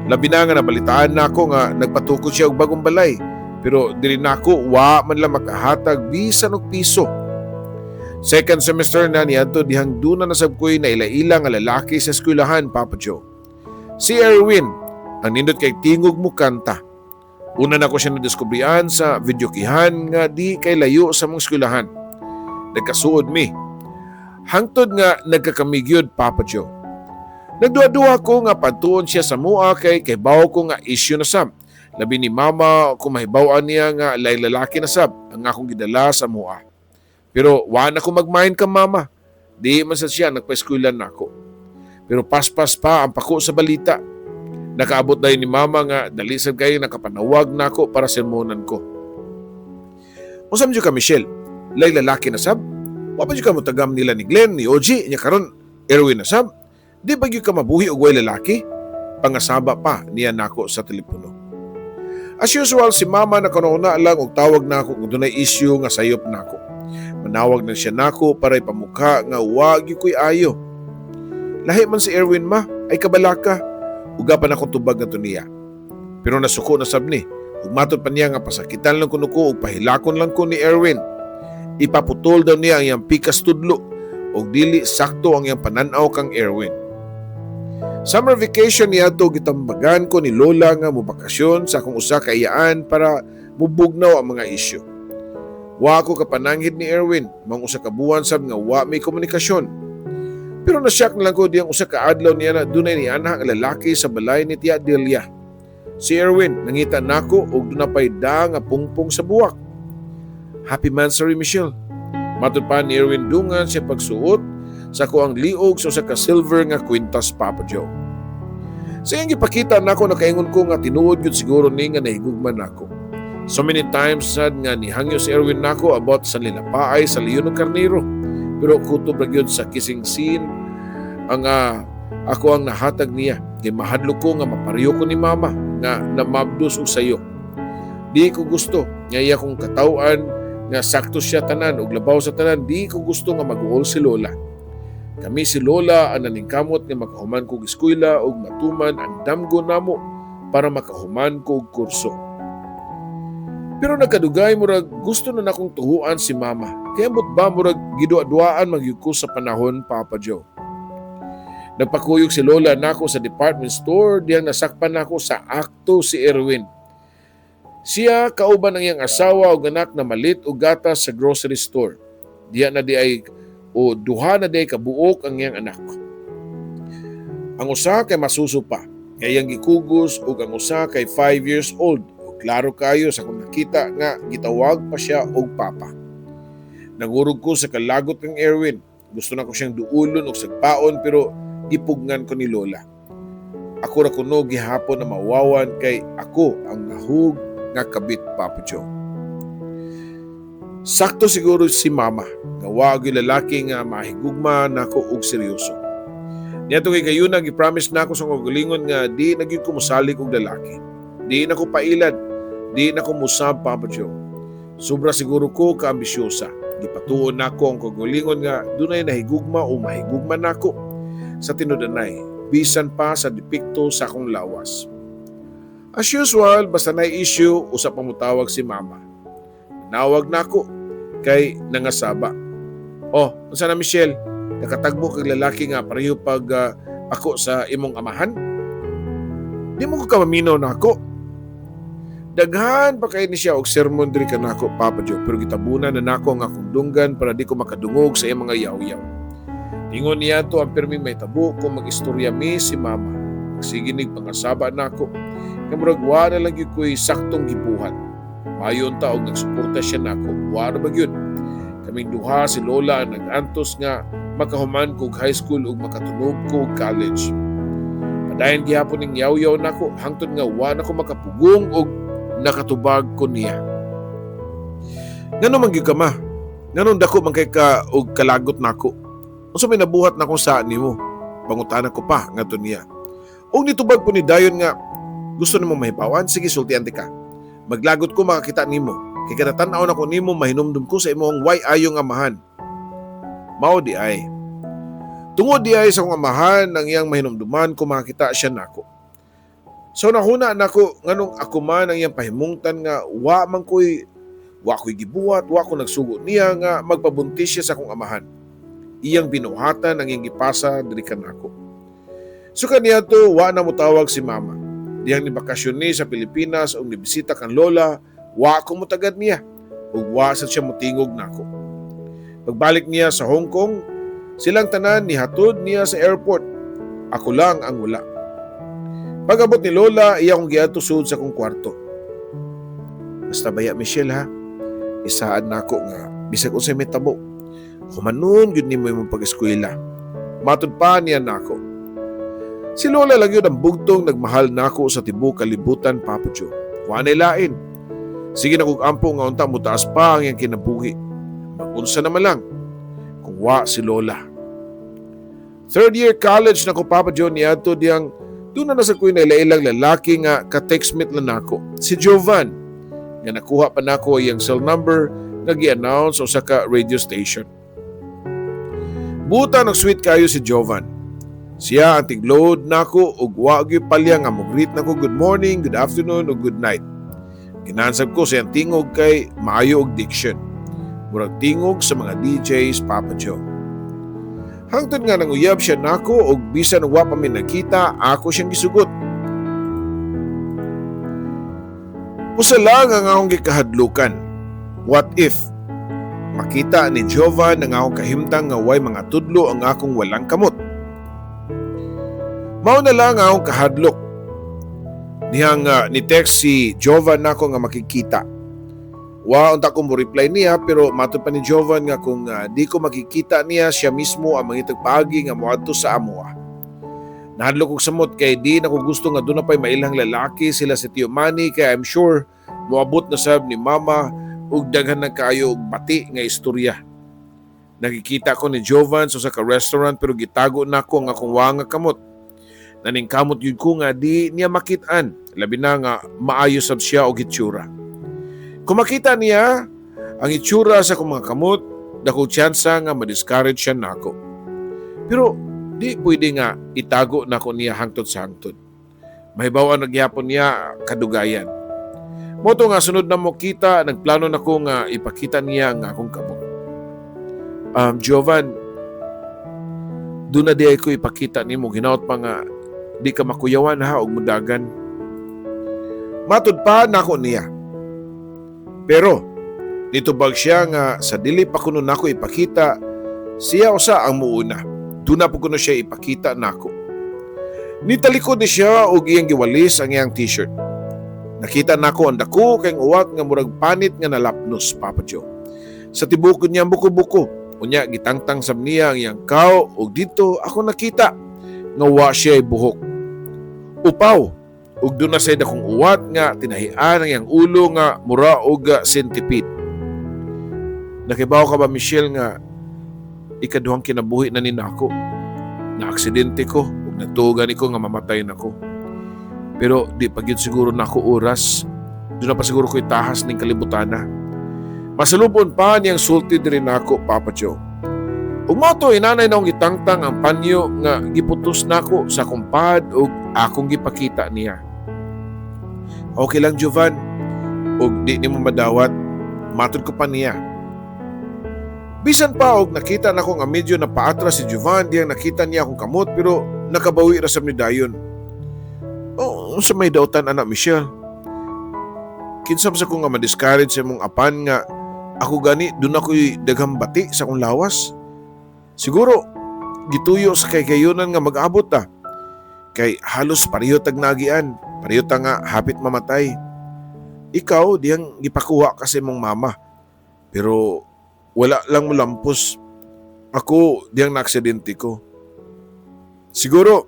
[SPEAKER 1] Labi na nga nabalitaan na ako nga nagpatukod siya og bagong balay. Pero dili na ako wa man lang makahatag bisan og piso. Second semester na niadto dihang duna na sab ko'y naila-ila nga lalaki sa eskwelahan, Papa Joe. Si Erwin, ang nindot kay tingog mo kanta. Una na ko siya nadiskubrihan sa videokihan nga di kay layo sa mong eskwelahan. Nagkasuod mi. Hangtod nga nagkakamigyod, Papa Joe. Nagduwa-duwa ko nga pagtuon siya sa mua kay bawo ko nga issue na sab. Labi ni mama kung mahibawan niya nga lalaki na sab ang akong gidala sa mua. Pero wala na ko mag-mind ka, mama. Di man sa siya nagpa-eskwela na ako. Pero paspas pa ang pako sa balita. Nakaabot na ni mama nga dalisag kayo nakapanawag na ako para sermonan ko. Usam dyo ka, Michelle. Lay lalaki na sab. Wapa dyo ka mo tagam nila ni Glenn, ni Oji, niya karon Erwin na sab. Di ba dyo ka mabuhi o way lalaki? Pangasaba pa niya nako sa telepono. As usual, si mama nakanuna lang og tawag na ako kung dunay issue nga sayop na ako. Manawag na siya nako para ipamukha nga wag ko'y ayo. Lahi man si Erwin ma, ay kabalaka. Uga pa na akong tubag na to niya. Pero nasuko na sab ni. Ug matod pa niya nga pasakitan lang kuno ko ug pahilakon lang ko ni Erwin. Ipaputol daw niya ang iyang pikas tudlo ug dili sakto ang iyang pananaw kang Erwin. Summer vacation niya to gitambagan ko ni Lola nga mobakasyon sa akong usa ka iyaan para mubugnaw ang mga isyu. Wa ako kapananghid ni Erwin, mang usa ka buwan sab nga wa may komunikasyon. Pero nasyak na lang ko diyang usa ka adlaw niya na dunay ni anak nga lalaki sa balay ni Tia Delia. Si Erwin nangita nako og duna pay da nga pungpong sa buwak. Happy Mansary, Michelle. Matud pa ni Erwin dungan siya pagsuot sa ko ang liog sa usa ka silver nga kwintas, Papa Joe. Sa iyang gipakita nako nakaingon ko nga tinuod gyud siguro ni nga nahigugman nako. So many times sad nga nihangyo si Erwin nako about sa lilapaay sa Leon ng Carnero. Pero kutob ra gyud sa kissing scene ang ako ang nahatag niya. Kay mahadlo ko nga mapareho ko ni mama nga namabdos og sayo. Di ko gusto nga iya kong katawan nga sakto siya tanan og labaw sa tanan. Di ko gusto nga mag-uol si Lola. Kami si Lola ang naningkamot nga makahuman kog eskwela og matuman ang damgo namo para makahuman kog kurso. Pero nagkadugay murag gusto na nakong tuhuan si mama. Kaya mo't ba murag gidua-duaan magyuko sa panahon, Papa Joe. Nagpakuyog si Lola nako sa department store diyang nasakpan nako sa akto si Erwin. Siya kauban ang iyang asawa o anak na malit o gatas sa grocery store. Diya na di ay o duha na di ay kabuok ang iyang anak. Ang usa kay masuso pa, kay iyang gikugos o ang usa kay 5 years old. Klaro kayo sa kung nakita nga gitawag pa siya og papa. Nangurog ko sa kalagot ng Erwin. Gusto na ko siyang duulon o sagpaon pero ipugnan ko ni Lola. Ako ra kuno gihapon na mawawan kay ako ang nahug nga kabit, Papa Joe. Sakto siguro si mama nga wag yung lalaki nga mahigugma nako og seryoso. Niadto kay kayuna gi-promise nako sa kagalingon nga di nagyud ko mosalig og lalaki. Di na ko pailan. Di na ko musab, Papa Joe. Sobra siguro ko kaambisyosa. Gipatuon na ko ang kagalingon nga dunay nahigugma o mahigugma nako sa tinudanay. Bisan pa sa depikto sa akong lawas. As usual, basta na issue, usap ang mutawag si mama. Nawag na ako kay nangasaba. Oh, unsa na Michelle? Nakatagbo kag lalaki nga pareho pag ako sa imong amahan? Di mo ko kamaminaw na ako. Daghan pa kay ni siya og sermon diri kanako, Papa Joe, pero gitabunan na nako ang akong dunggan para di ko makadungog sa iyang mga yaw-yaw. Ingon niya to ang perming may tabo kung mag-istorya mi si mama. Magsiginig pangasaba nako. Nga murag wa na lang gyud ko'y saktong gibuhat. Mayon ta og nagsuporta siya nako. Wa ra ba gyud? Kaming duha si Lola ang nag-antos nga makahuman kog high school ug makatunog ko og college. Dayon gihapon ning yaw-yaw nako hangtod nga wa nako makapugong og nakatubag ko niya. Ngano man gyud ka ma? Nganon dako man kay ka og kalagot nako. Unsa may nabuhat nako sa nimo? Pangutanan ko pa ngadto niya. Og nitubag po ni dayon nga gusto nimo mahibawan, sige sultian ti ka. Maglagot ko makakita nimo. Kay kada tan-aw nako nimo mahinumdum ko sa imong way ayo nga amahan. Mao di ay. Tungod di ay sa akong amahan nang iyang mahinumduman ko makakita siya nako. So nahuna nako nganong ako man ang iyang pahimungtan nga wa ko'y gibuhat, wa ko nagsugo niya nga magpabuntis siya sa akong amahan. Iyang binuhatan ang iyang gipasa diri kanako. So kaniya to wa na mo tawag si mama. Diyang ni bakasyon ni sa Pilipinas o nibisita kan lola, wa ko mutagad niya ug wa sad siya motingog nako. Pagbalik niya sa Hong Kong, silang tanan nihatod niya sa airport. Ako lang ang wala. Pag-abot ni lola, iya kong giadto sud sa akong kwarto. Basta baya Michelle ha, isaad nako nga bisag unsay may tabo. Humanon gyud nimo imong pag-eskwela. Matud pa niya nako. Si lola lang yun ang bugtong nagmahal nako sa tibuok kalibutan, Papa Joe. Wa na lain. Sige na kung ampo nga unta mutaas pa ang iyang kinabuhi. Mag-unsa naman lang kung wa si lola. Third year college na ko, Papa Joe, niadto diyang doon na nasa ko'y nailailang lalaki nga ka-textmate lang nako. Si Jovan. Nga nakuha pa nako iyang cell number nga gi-announce o sa ka-radio station. Buta ng sweet kayo si Jovan. Siya ang tigload nako ug wa gyud palya nga mo-greet nako good morning, good afternoon ug good night. Ginansab ko siyang tingog kay maayo og diction. Murag tingog sa mga DJs, Papa Joe. Hangtod nga nanguyab siya nako og bisan wa pa mi nakita, ako siyang gisugot. Usa lang ang akong gikahadlukan. What if makita ni Jovan ang akong kahimtang nga way mga tudlo ang akong walang kamot? Mao na lang akong kahadlok. Niyang ni-text si Jovan nako nga makikita. Wa unta ko mo reply niya pero matud pa ni Jovan nga kung di ko makikita niya, siya mismo ang mangitag paagi nga moadto sa amoa. Nahadlok og samot kay di na ko gusto nga doon na pa'y mailang lalaki sila si Tio Manny kay I'm sure moabot na sab ni Mama ug daghan na kaayo og bati nga istorya. Nakikita ko ni Jovan sa ka-restaurant pero gitago nako nga kung wa nga kamot. Naningkamot yun ko nga di niya makitaan, labi na nga maayo sab siya og itsura. Kung makita niya ang itsura sa kong mga kamot, dako tsansa nga ma-discourage siya nako. Pero di pwede nga itago nako niya hangtod sa hangtod. Mahibawan nagyapon niya kadugayan. Moto nga sunod na mo kita, nagplano nako nga ipakita niya nga akong kamot. Jovan, doon na di ko ipakita ni mo, ginaot pa nga di ka makuyawan ha og mudagan. Matud pa nako niya. Pero nitubag siya nga sa dili pa kuno nako ipakita, siya usa ang muuna. Doon na po kuno siya ipakita nako. Nitalikod ni siya og iyang giwalis ang iyang t-shirt. Nakita nako ang dako kay uwat nga murag panit nga nalapnos, Papa Joe. Sa tibuok niya buko-buko, unya gitangtang sab niya ang iyang kaw og dito ako nakita nga wa siya buhok. Upaw ug doon na say dakong uwat nga tinahian ang iyang ulo nga mura og centipede. Nakibaw ka ba, Michelle, nga ikaduhang kinabuhi na ni nako? Na-aksidente ko ug natugan ko nga mamatay nako. Pero di pa gyud siguro nako oras. Doon na pa siguro ko itahas ning kalibutana. Masalubon pa niyang sulti diri nako, Papa Joe. Ug mao to inanay na akong gitangtang ang panyo nga giputos nako sa kumpad ug akong gipakita niya. Okay lang, Jovan. Ug di nimo madawat, matud ko pa niya. Bisan pa og nakita nako nga medyo napaatras si Jovan diyang nakita niya akong kamot pero nakabawi ra sa ni dayon. Oh, sa may dautan, anak Michelle. Kinsam sa ko nga ma-discourage sa mong apan nga ako gani doon ako'y daghang bati sa akong lawas. Siguro gituyo sa kayunan nga mag-abot ta. Kay halos pareho tag nagian, pareho ta nga hapit mamatay. Ikaw diyang gipakuha kasi mong mama. Pero wala lang mo lampos. Ako diyang na-aksidente ko. Siguro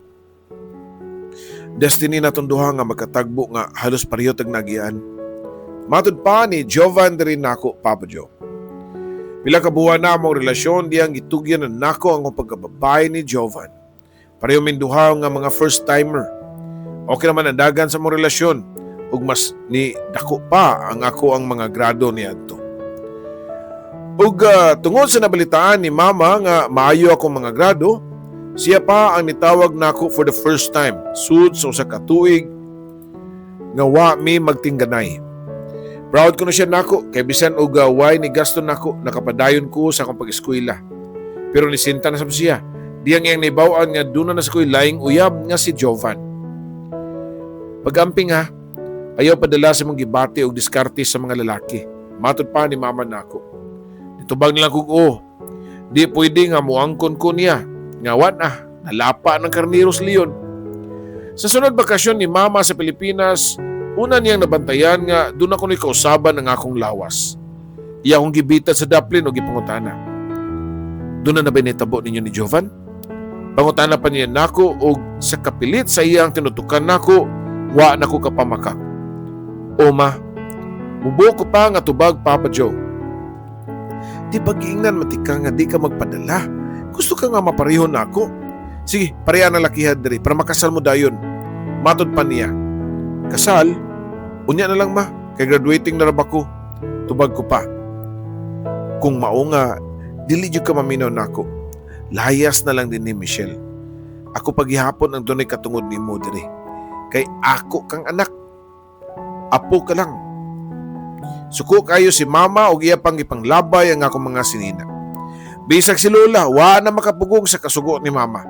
[SPEAKER 1] Destiny na tunduha nga magkatagbo nga halos pareho tag nagian. Matud pa ni Jovan diri nako, Papa Joe. Pila ka buwan na among relasyon diyang gitugyan na nako ang pagkababay ni Jovan. Pareho min duha nga mga first timer. Okay naman ang dagan sa mong relasyon ug mas ni dako pa ang ako ang mga grado niadto. Ug tungod sa nabalitaan ni Mama nga maayo akong mga grado, siya pa ang nitawag nako for the first time sud sa usa ka tuig nga wa mi magtingganay. Proud ko na siya nako kay bisan og way ni gasto nako nakapadayon ko sa akong pag-eskwela. Pero nisinta na sab siya. Diyang iyang nibaw-an nga duna na sa ko'y laing uyab nga si Jovan. Pag-amping ha, ayaw padala sa mong gibati o diskarte sa mga lalaki. Matud pa ni Mama nako. Ditubag nilang kung di pwede nga muangkon ko niya. Ngawan nalapa ng Carneros Leon. Sa sunod bakasyon ni Mama sa Pilipinas, una niyang nabantayan nga doon ako ni kausaban ng akong lawas. Iya akong gibitan sa Dublin o gipangutana. Doon na ba nitabo ninyo ni Jovan? Pangutana pa niya nako o sa kapilit sa iyang tinutukan nako, wa nako kapamakak. O ma, mubo ko pa nga tubag, Papa Joe. Di ba giingnan matika nga di ka magpadala? Gusto ka nga mapareho nako? Sige, pareha na lakihad diri para makasal mo dayon. Matod pa niya. Kasal? Unya na lang ma, kay graduating na raba ko. Tubag ko pa. Kung mao nga, dili jud ka maminaw nako. Layas na lang din ni Michelle. Ako paghihapon ang dunay katungod ni mo diri. Kay ako kang anak. Apo ka lang. Suko kayo si Mama o iya pang ipanglabay ang akong mga sinina. Bisag si Lola, wa na makapugong sa kasugo ni Mama.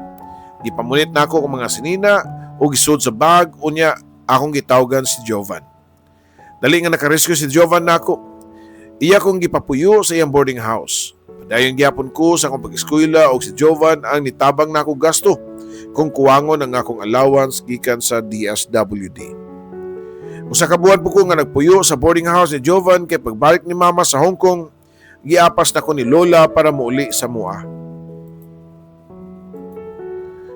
[SPEAKER 1] Gipamunit na ako ang mga sinina o gisud sa bag unya akong gitawgan si Jovan. Dali nga nakarescue si Jovan nako. Iya kong gipapuyo sa iyang boarding house. Padayon gyapon ko sa akong pag-eskwela og si Jovan ang nitabang nako gasto kung kuwangon ang akong allowance gikan sa DSWD. Usa ka buwan po ko nga nagpuyo sa boarding house ni Jovan kay pagbalik ni Mama sa Hong Kong, giapas na ko ni Lola para muuli sa mua.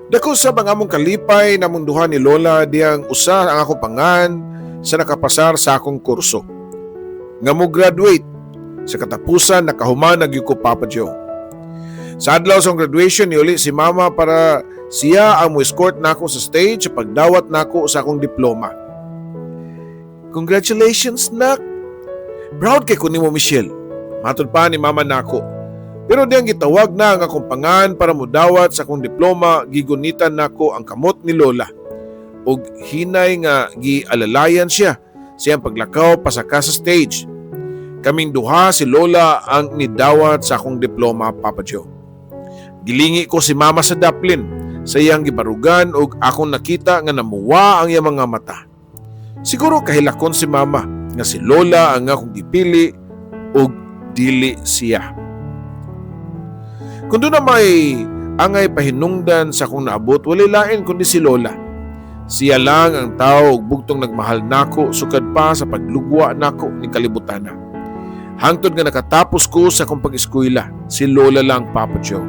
[SPEAKER 1] Dako sa mga among kalipay na munduhan ni Lola diyang usa ang akong pangan sa nakapasar sa akong kurso. Nga mo graduate sa katapusan nakahuman nagyuko, Papa Joe. Sa adlaw sa graduation ni uli si Mama para siya ang mo-escort nako sa stage sa pagdawat nako sa akong diploma. Congratulations, nak! Proud kay kunin mo, Michelle. Matud pa ni Mama nako. Pero diyang gitawag na ang akong pangan para mudawat sa akong diploma, gigunitan nako ang kamot ni Lola. Og hinay nga gialalayan siya siyang paglakaw pasaka sa stage. Kaming duha si Lola ang nidawat sa akong diploma, Papa Joe. Gilingi ko si Mama sa Dublin sa iyang gibarugan og akong nakita nga namuwa ang iyang mga mata. Siguro kahilakon si Mama nga si Lola ang akong gipili og dili siya. Kung doon na may angay pahinungdan sa akong naabot, walay lain kundi si Lola. Siya lang ang tao og bugtong nagmahal nako sukad pa sa paglugwa nako ning kalibutan. Hangtod nga nakatapos ko sa akong pag-eskwela, si Lola lang, Papa Joe.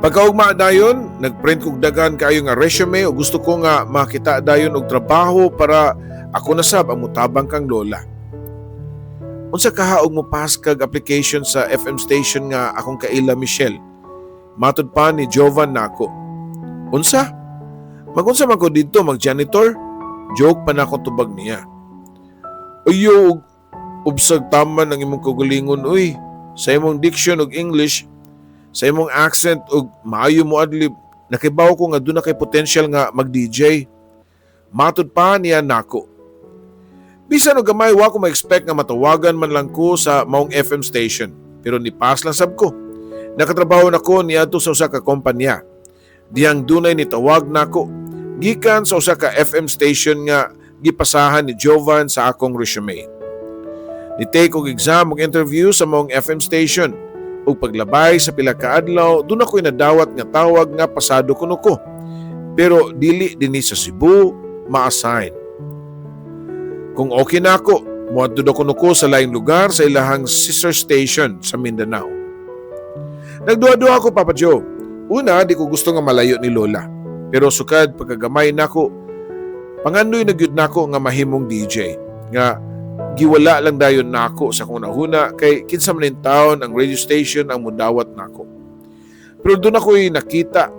[SPEAKER 1] Pagkaugma dayon, nagprint kog dagan kaayo nga resume o gusto ko nga makita dayon og trabaho para ako nasab ang mutabang kang Lola. Unsa kahaog mo pas kag application sa FM station nga akong kaila Michelle. Matud pa ni Jovan nako. Unsa? Magunsa man ko didto mag-janitor? Joke pa nako tubag niya. Ayo, ubsag taman ang imong kagalingon uy. Sa imong diction og English, sa imong accent og maayo mo adlib, nakibaw ko nga doon na kay potential nga mag-DJ. Matud pa niya nako. Bisan og gamay wa ko ma-expect nga matawagan man lang ko sa maong FM station, pero nipas lang sab ko. Nakatrabaho nako niadto sa usa ka kompanya. Diyang dunay nitawag nako gikan sa usa ka FM station nga gipasahan ni Jovan sa akong resume. Ni-take og exam og interview sa maong FM station. Ug paglabay sa pila ka adlaw, doon ako'y nadawat nga tawag nga pasado kuno ko. Pero dili dinhi sa Cebu ma-assign. Kung okay na ako, muadto kuno ko sa laing lugar sa ilahang sister station sa Mindanao. Nagduha-duha ako, Papa Joe. Una, di ko gusto nga malayo ni Lola. Pero sukad pagkagamay nako, pangandoy na gyud nako nga mahimong DJ. Nga giwala lang dayon nako sa kunahuna kay kinsa man taon ang radio station ang mudawat nako. Pero doon ako'y nakita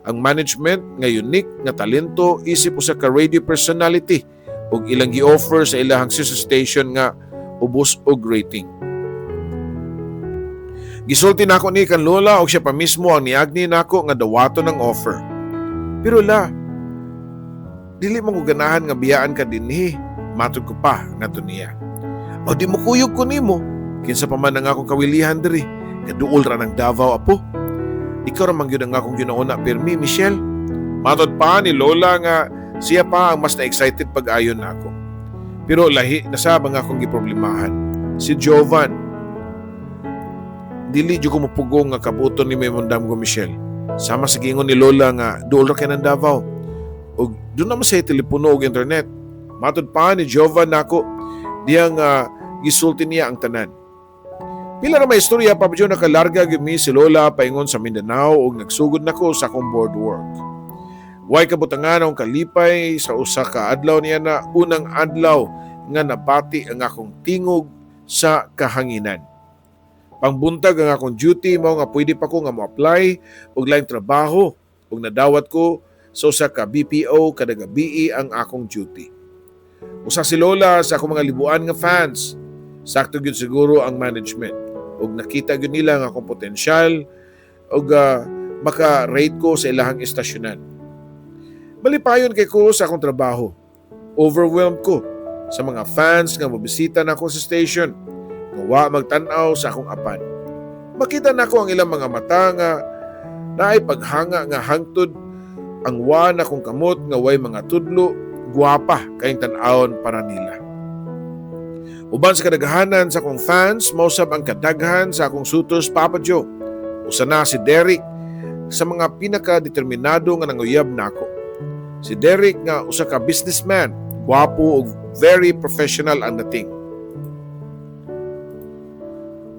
[SPEAKER 1] ang management nga unique nga talento isip usa ka radio personality ug ilang gi-offer sa ilahang sister station nga ubos og rating. Gisulti nako ni kan lola og siya pa mismo ang niagni nako nga dawaton ng offer. Pero dili man ko ganahan nga biyaan ka dinhi, matud ko pa ngadto niya. O di mo kuyog ko nimo, kinsa pa man ang akong kawilihan diri, kaduol ra ng Davao apo. Ikaw ra man gyud ang akong ginauna pirmi, Michelle. Matod pa ni lola nga siya pa ang mas na-excited pag-ayon nako. Pero lahi na sa bang akong giproblemahan. Si Jovan. Dili jud ko mupugong nga kabuton ni Memondam ko, Michelle. Sama sa gingon ni lola nga duol ra kay ng Davao. Og doon naman sa telepono og internet. Matod pa ni Jovan nako diyang gisulti niya ang tanan. Pila na may istorya pa medyo nakalarga gimi si lola paingon sa Mindanao og nagsugod nako sa akong board work. Way kabutangan akong kalipay sa usa ka adlaw niya na unang adlaw nga nabati ang akong tingog sa kahanginan. Pangbuntag ang akong duty mao nga pwede pa ko nga mo-apply og laing trabaho ug nadawat ko sa usa ka BPO kada gabi ang akong duty. Usa si lola sa akong mga libuan nga fans. Sakto gyud siguro ang management ug nakita gyud nila nga akong potensyal ug maka-rate ko sa ilahang estasyonan. Malipayon kay ko sa akong trabaho. Overwhelmed ko sa mga fans nga mobisita nako sa station nga wa magtan-aw sa akong apan. Makita nako ang ilang mga mata nga naay paghanga nga hangtod ang wa na kong kamot nga way mga tudlo, guwapa kayong tan-awon para nila. Uban sa kadaghanan sa akong fans, mausab ang kadaghan sa akong suitors, Papa Joe. Usa na si Derek sa mga pinaka-determinado nga nanguyab nako. Si Derek nga usa ka businessman, guwapo ug very professional ang dating.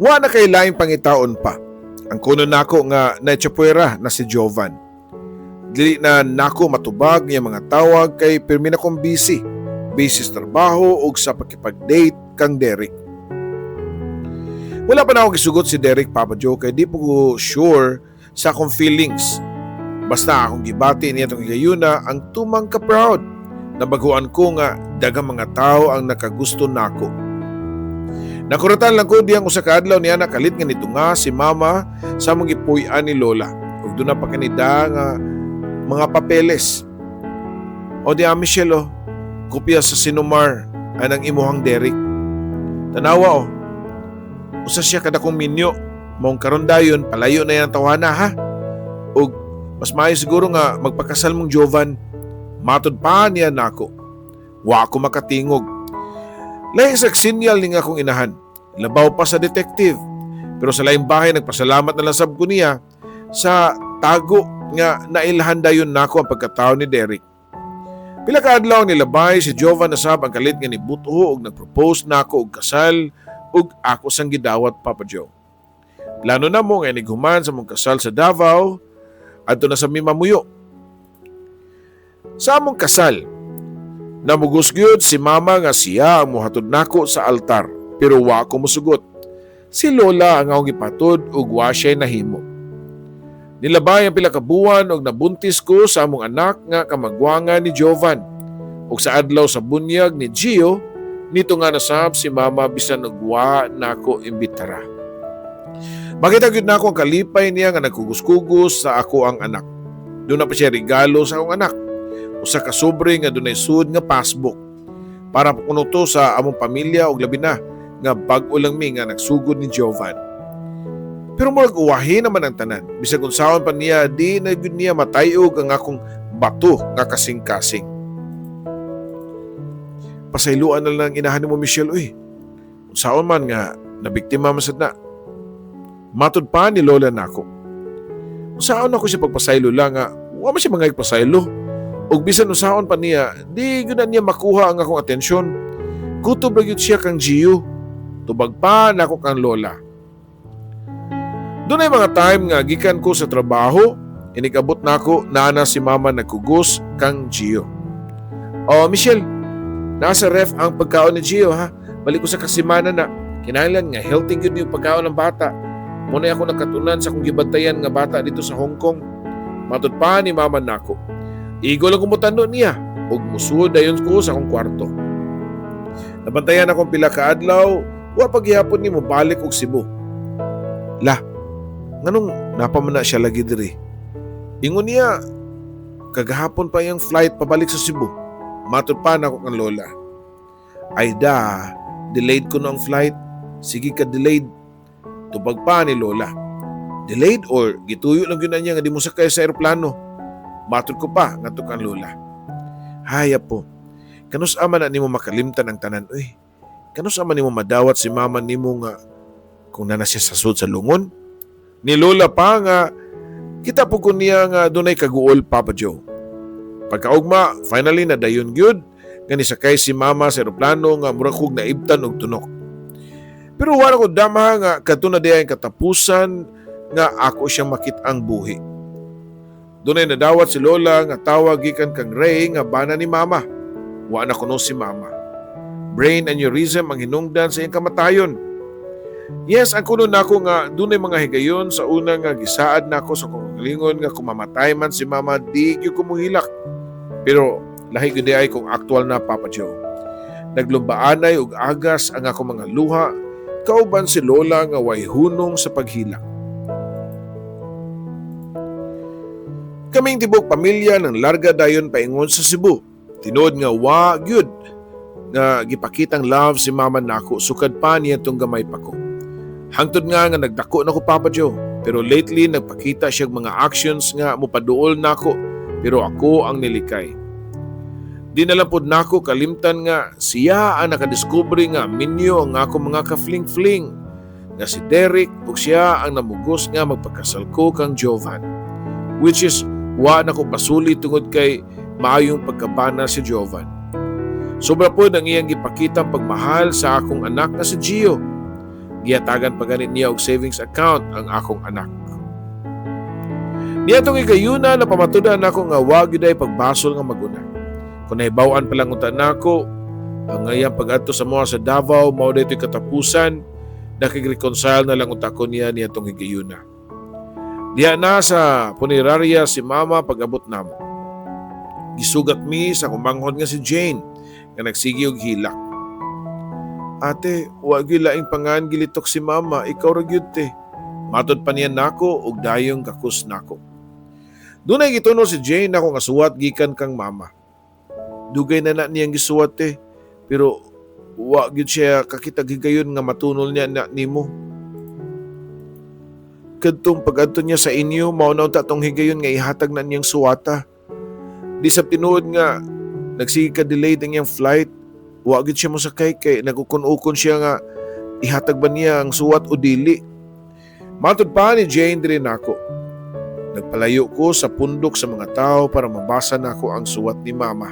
[SPEAKER 1] Wa na kay laing pangitaon pa. Ang kuno nako nga naitsapwera na si Jovan. Dili na nako matubag niya mga tawag kay pirmi na kong busy sa trabaho ug sa pakipag-date kang Derek. Wala pa na akong gisugot si Derek, Papa Joe, kay di po ko sure sa akong feelings. Basta akong gibati niya itong igayuna ang tumang ka-proud na baguan ko nga dagang mga tao ang nakagusto nako. Nakuratan lang ko diyang usa ka adlaw niya nakalit nga nito nga si Mama sa mong gipuy-an ni Lola. Ug doon na pa kanida nga mga papeles. O di Michelle, kopya sa sinumar anang imuhang Derek. Tanawa usa siya kada kong minyo, maong karon dayon palayo na yan tawana ha. Ug mas maayo siguro nga magpakasal mong Jovan. Matod pa niya nako. Wa ako makatingog. Lahi sa sinyal ni nga akong inahan. Labaw pa sa detective. Pero sa laing bahay nagpasalamat na lang sab ko niya sa tago nga nailhan dayon nako ang pagkatao ni Derek. Pila ka adlaw nilabay si Jovan na sab ang kalit nga nibuto og nagpropose nako og kasal ug ako sang gidawat, Papa Joe. Plano na mo nga nighuman sa mong kasal sa Davao adto na sa Mimamuyo. Sa among kasal, namugusgyud si Mama nga siya ang muhatod nako sa altar pero wa ko mosugot. Si Lola ang akong ipatod ug wa siya nahimo. Nilabay ang pila ka buwan og nabuntis ko sa among anak nga kamagwangan ni Jovan. Ug sa adlaw sa bunyag ni Gio, nito nga nasab si Mama bisan og wa nako imbitara. Makita gyud nako ang kalipay niya nga nagkugos-kugos sa ako ang anak. Doon na pa siya regalo sa akong anak. Usa ka sobre nga dunay sud nga passbook para puno to sa among pamilya og labi na nga bag-o lang mi nga nagsugod ni Jovan. Pero murag uwahi naman ang tanan. Bisag kung saan pa niya, di na yun niya matayog ang akong bato nga kasing-kasing. Pasayluan na lang inahan mo, Michelle, uy. Kung saan man nga, nabiktima masad na. Matod pa ni Lola nako. Kung saan ako siya pagpasaylo lang nga, huwag man siya mga ipasaylo. O bisan kung saan pa niya, di yun na niya makuha ang akong atensyon. Kutob lang yun siya kang Gio. Tubag pa na ako kang Lola. Doon ay mga time nga gikan ko sa trabaho, Inikabot na ako, nana si mama nagkugos kang Gio. Oh, Michelle, nasa ref ang pagkaon ni Gio ha. Balik ko sa kasimana na. Kinahanglan nga healthy good yung pagkaon ng bata. Muna ako nakatunan sa kong gibantayan nga bata dito sa Hong Kong. Matud pa ni mama nako. Igo lang kumutando niya ug musuod dayon ko sa akong kwarto. Nabantayan akong pila ka adlaw, wa paghihapon nimo balik og Cebu. La, nganong napamana siya lagi diri? Ingon niya, kagahapon pa yung flight pabalik sa Cebu. Matud pa na ako kang lola. Ay da, delayed ko na ang flight. Sige ka delayed. Tubag pa ni lola. Delayed or gituyo lang yun niya nga di mo sakay sa aeroplano. Matud ko pa nga kang lola. Haya po, kanus ama na nimo makalimtan ang tanan. Uy, kanus ama nimo madawat si mama nimo nga kung na siya sasud sa lungon? Ni lola pa nga, kita po ko niya nga dunay kaguol, Papa Joe. Pagkaugma, finally na dayon gyud nga nisakay si mama sa aeroplano nga murag kog naibtan og tunok. Pero wala ko dama nga kadto na diay katapusan nga ako siyang makit-ang buhi. Dunay nadawat si lola nga tawag gikan kang Ray nga bana ni mama. Wa na kuno si mama. Brain aneurysm ang hinungdan sa iyang kamatayon. Yes, ang kuno nako nga dunay mga higayon sa una nga gisaad nako sa kagalingon nga kung mamatay man si mama di gyud ko muhilak. Pero lahi gyud ay kung aktual na, Papa Joe. Naglumbaanay og agas ang ako mga luha kauban si lola nga way hunong sa paghilak. Kaming tibok pamilya ng larga dayon paingon sa Cebu. Tinod nga wa gyud nga gipakitang love si mama nako sukad pa niya tong gamay pa ko. Hangtod nga nagdako nako, Papa Joe, pero lately nagpakita siya mga actions nga mopaduol nako pero ako ang nilikay. Di na lang pod nako kalimtan nga siya ang nakadiskubre nga minyo ang ako mga ka-fling-fling nga si Derek ug siya ang namugos nga magpakasal ko kang Jovan, which is wa na ko pasuli tungod kay maayong pagkabana si Jovan. Sobra po ang iyang gipakitang pagmahal sa akong anak na si Gio. Giyatagan pa ganit niya og savings account ang akong anak. Niya itong igayuna na pamatudan ako nga wag yun ay pagbasol nga maguna. Kung nahibawan pa lang unta nako, ang ngayang pag-adto sa mga sa Davao, mao dito'y katapusan, nakikreconcile na lang unta ko niya itong igayuna. Diya na sa punerarya si mama pag-abot namo. Gisugat mi sa kumanghod nga si Jane nga nagsigi og hilak. Ate, wag laing pangan gilitok si mama, ikaw ra gyud te. Matod pa niya nako og dayong gakus nako. Dunay gituno si Jane ako nga suwat gikan kang mama. Dugay na niyang gisuwat te, pero wa gyud siya kakitag higayon nga matunol niya na nimo. Kadtong pag-adto niya sa inyo, mao na unta tong higayon nga ihatag na niyang suwata. Di sa tinuod nga nagsige ka delayed ang iyang flight, wa gyud siya mosakay kay nagukon-ukon siya nga ihatag ba niya ang suwat o dili. Matud pa ni Jane diri nako. Nagpalayo ko sa pundok sa mga tao para mabasa nako ang suwat ni mama.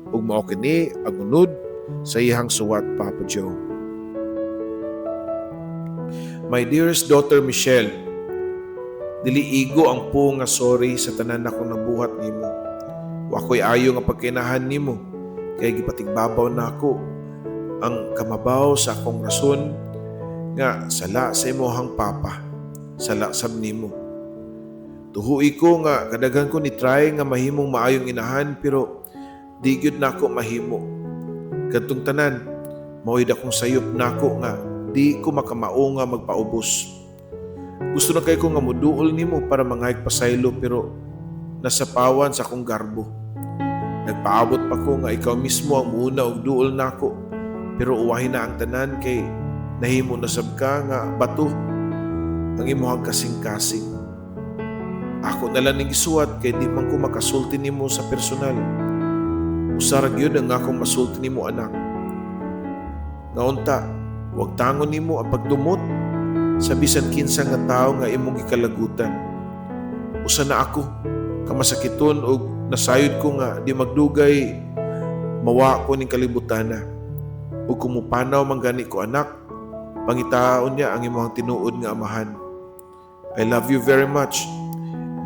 [SPEAKER 1] Ug mao kini ang unod sa iyang suwat, Papa Joe. My dearest daughter Michelle, dili igo ang po nga sorry sa tanan akong nabuhat nimo. Wa ko'y ayo nga pagkinahan nimo kay gipatigbabaw nako ang kamabaw sa akong rason nga sala sa imong papa, sala sab nimo. Tuhui ko nga kadaghan ko ni try nga mahimong maayong inahan pero di gyud nako mahimo. Kadtong tanan mao'y dakong sayop nako nga di ko makamao nga magpaubos. Gusto na kay ko nga moduol nimo para mangayag pasaylo pero nasapawan sa akong garbo. Nagpaabot pa ko nga ikaw mismo ang muna og duol nako pero uwahin na ang tanan kay nahimo na sab ka nga bato ang imong kasing-kasing. Ako na lang ning isuwat kay di man ko makasulti nimo sa personal. Usarag yun ang akong masulti nimo anak. Ngaunta, huwag tangon nimo ang pagdumot sa bisan kinsa nga tao nga imong gikalagutan. Usa na ako, kamasakiton og nasayod ko nga di magdugay mawa ko ning kalibutana. Ug kumupanaw man gani ko anak, pangitaon niya ang imong tinuod nga amahan. I love you very much.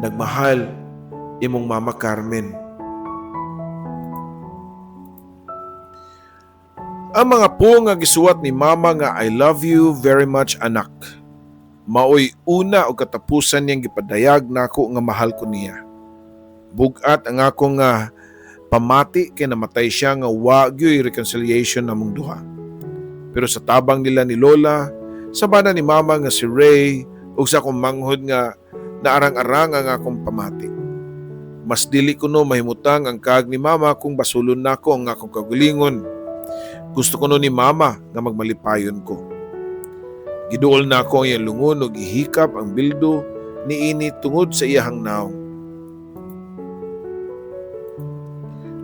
[SPEAKER 1] nagmahal imong Mama Carmen. Ang mga po nga gisuwat ni Mama nga I love you very much anak. Maoy una o katapusan niyang gipadayag nako nga mahal ko niya. Bugat ang akong nga pamati kay namatay siya nga wa gyoy reconciliation namong duha. Pero sa tabang nila ni Lola, sabana ni Mama nga si Ray ug sa akong manghod nga naarang-arang ang akong pamati. Mas dili ko no mahimutang ang kaag ni Mama kung basulon nako ang akong kagulingon. Gusto ko no ni Mama nga magmalipayon ko. Giduol na ako ang iyang lungon o gihikap ang bildo ni ini tungod sa iyahang naong.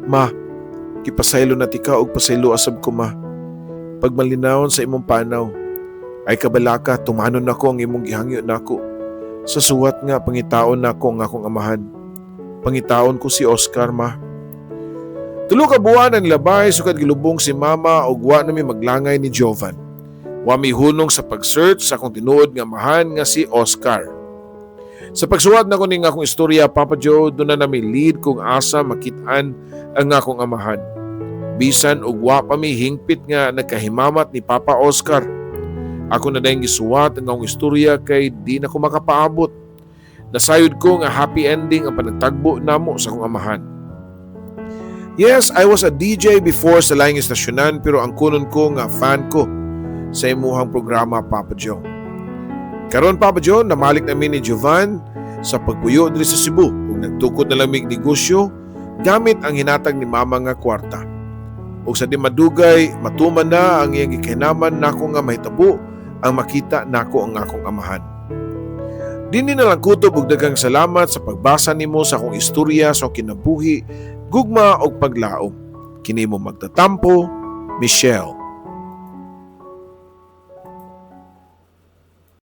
[SPEAKER 1] Ma, kipasaylo na tika og pasaylo asab ko ma. Pag malinawon sa imong panaw, ay kabalaka tumanon nako ang imong gihangyo nako. Sa suwat nga pangitaon nako ang akong amahan. Pangitaon ko si Oscar ma. Tulo ka buwan ang labay sukad gilubong si Mama og wa na mi maglangay ni Jovan. Wa mi hunong sa pag-search sa akong tinuod nga amahan nga si Oscar. Sa pagsuwat na ko ning akong istorya, Papa Joe, doon na nami lead kung asa makitaan ang akong amahan. Bisan og wa pa mi hingpit nga nagkahimamat ni Papa Oscar. Ako na dayang gisuwat ang akong istorya kay di na ko makapaabot. Nasayod ko nga happy ending ang panagtagbo namo sa akong amahan. Yes, I was a DJ before sa laing istasyonan pero ang kunon ko nga fan ko sa imuhang programa, Papa Joe. Karon, Papa Joe, namalik namin ni Jovan sa pagpuyo diri sa Cebu ug nagtukod na lang mig negosyo gamit ang hinatag ni Mama nga kwarta. Ug sa di madugay, matuman na ang iyang gikahinaman nako nga mahitabo ang makita nako ang akong amahan. Dinhi na lang kutob og daghang salamat sa pagbasa nimo sa akong istorya sa kinabuhi, gugma og paglaom. Kini mo magtatampo, Michelle.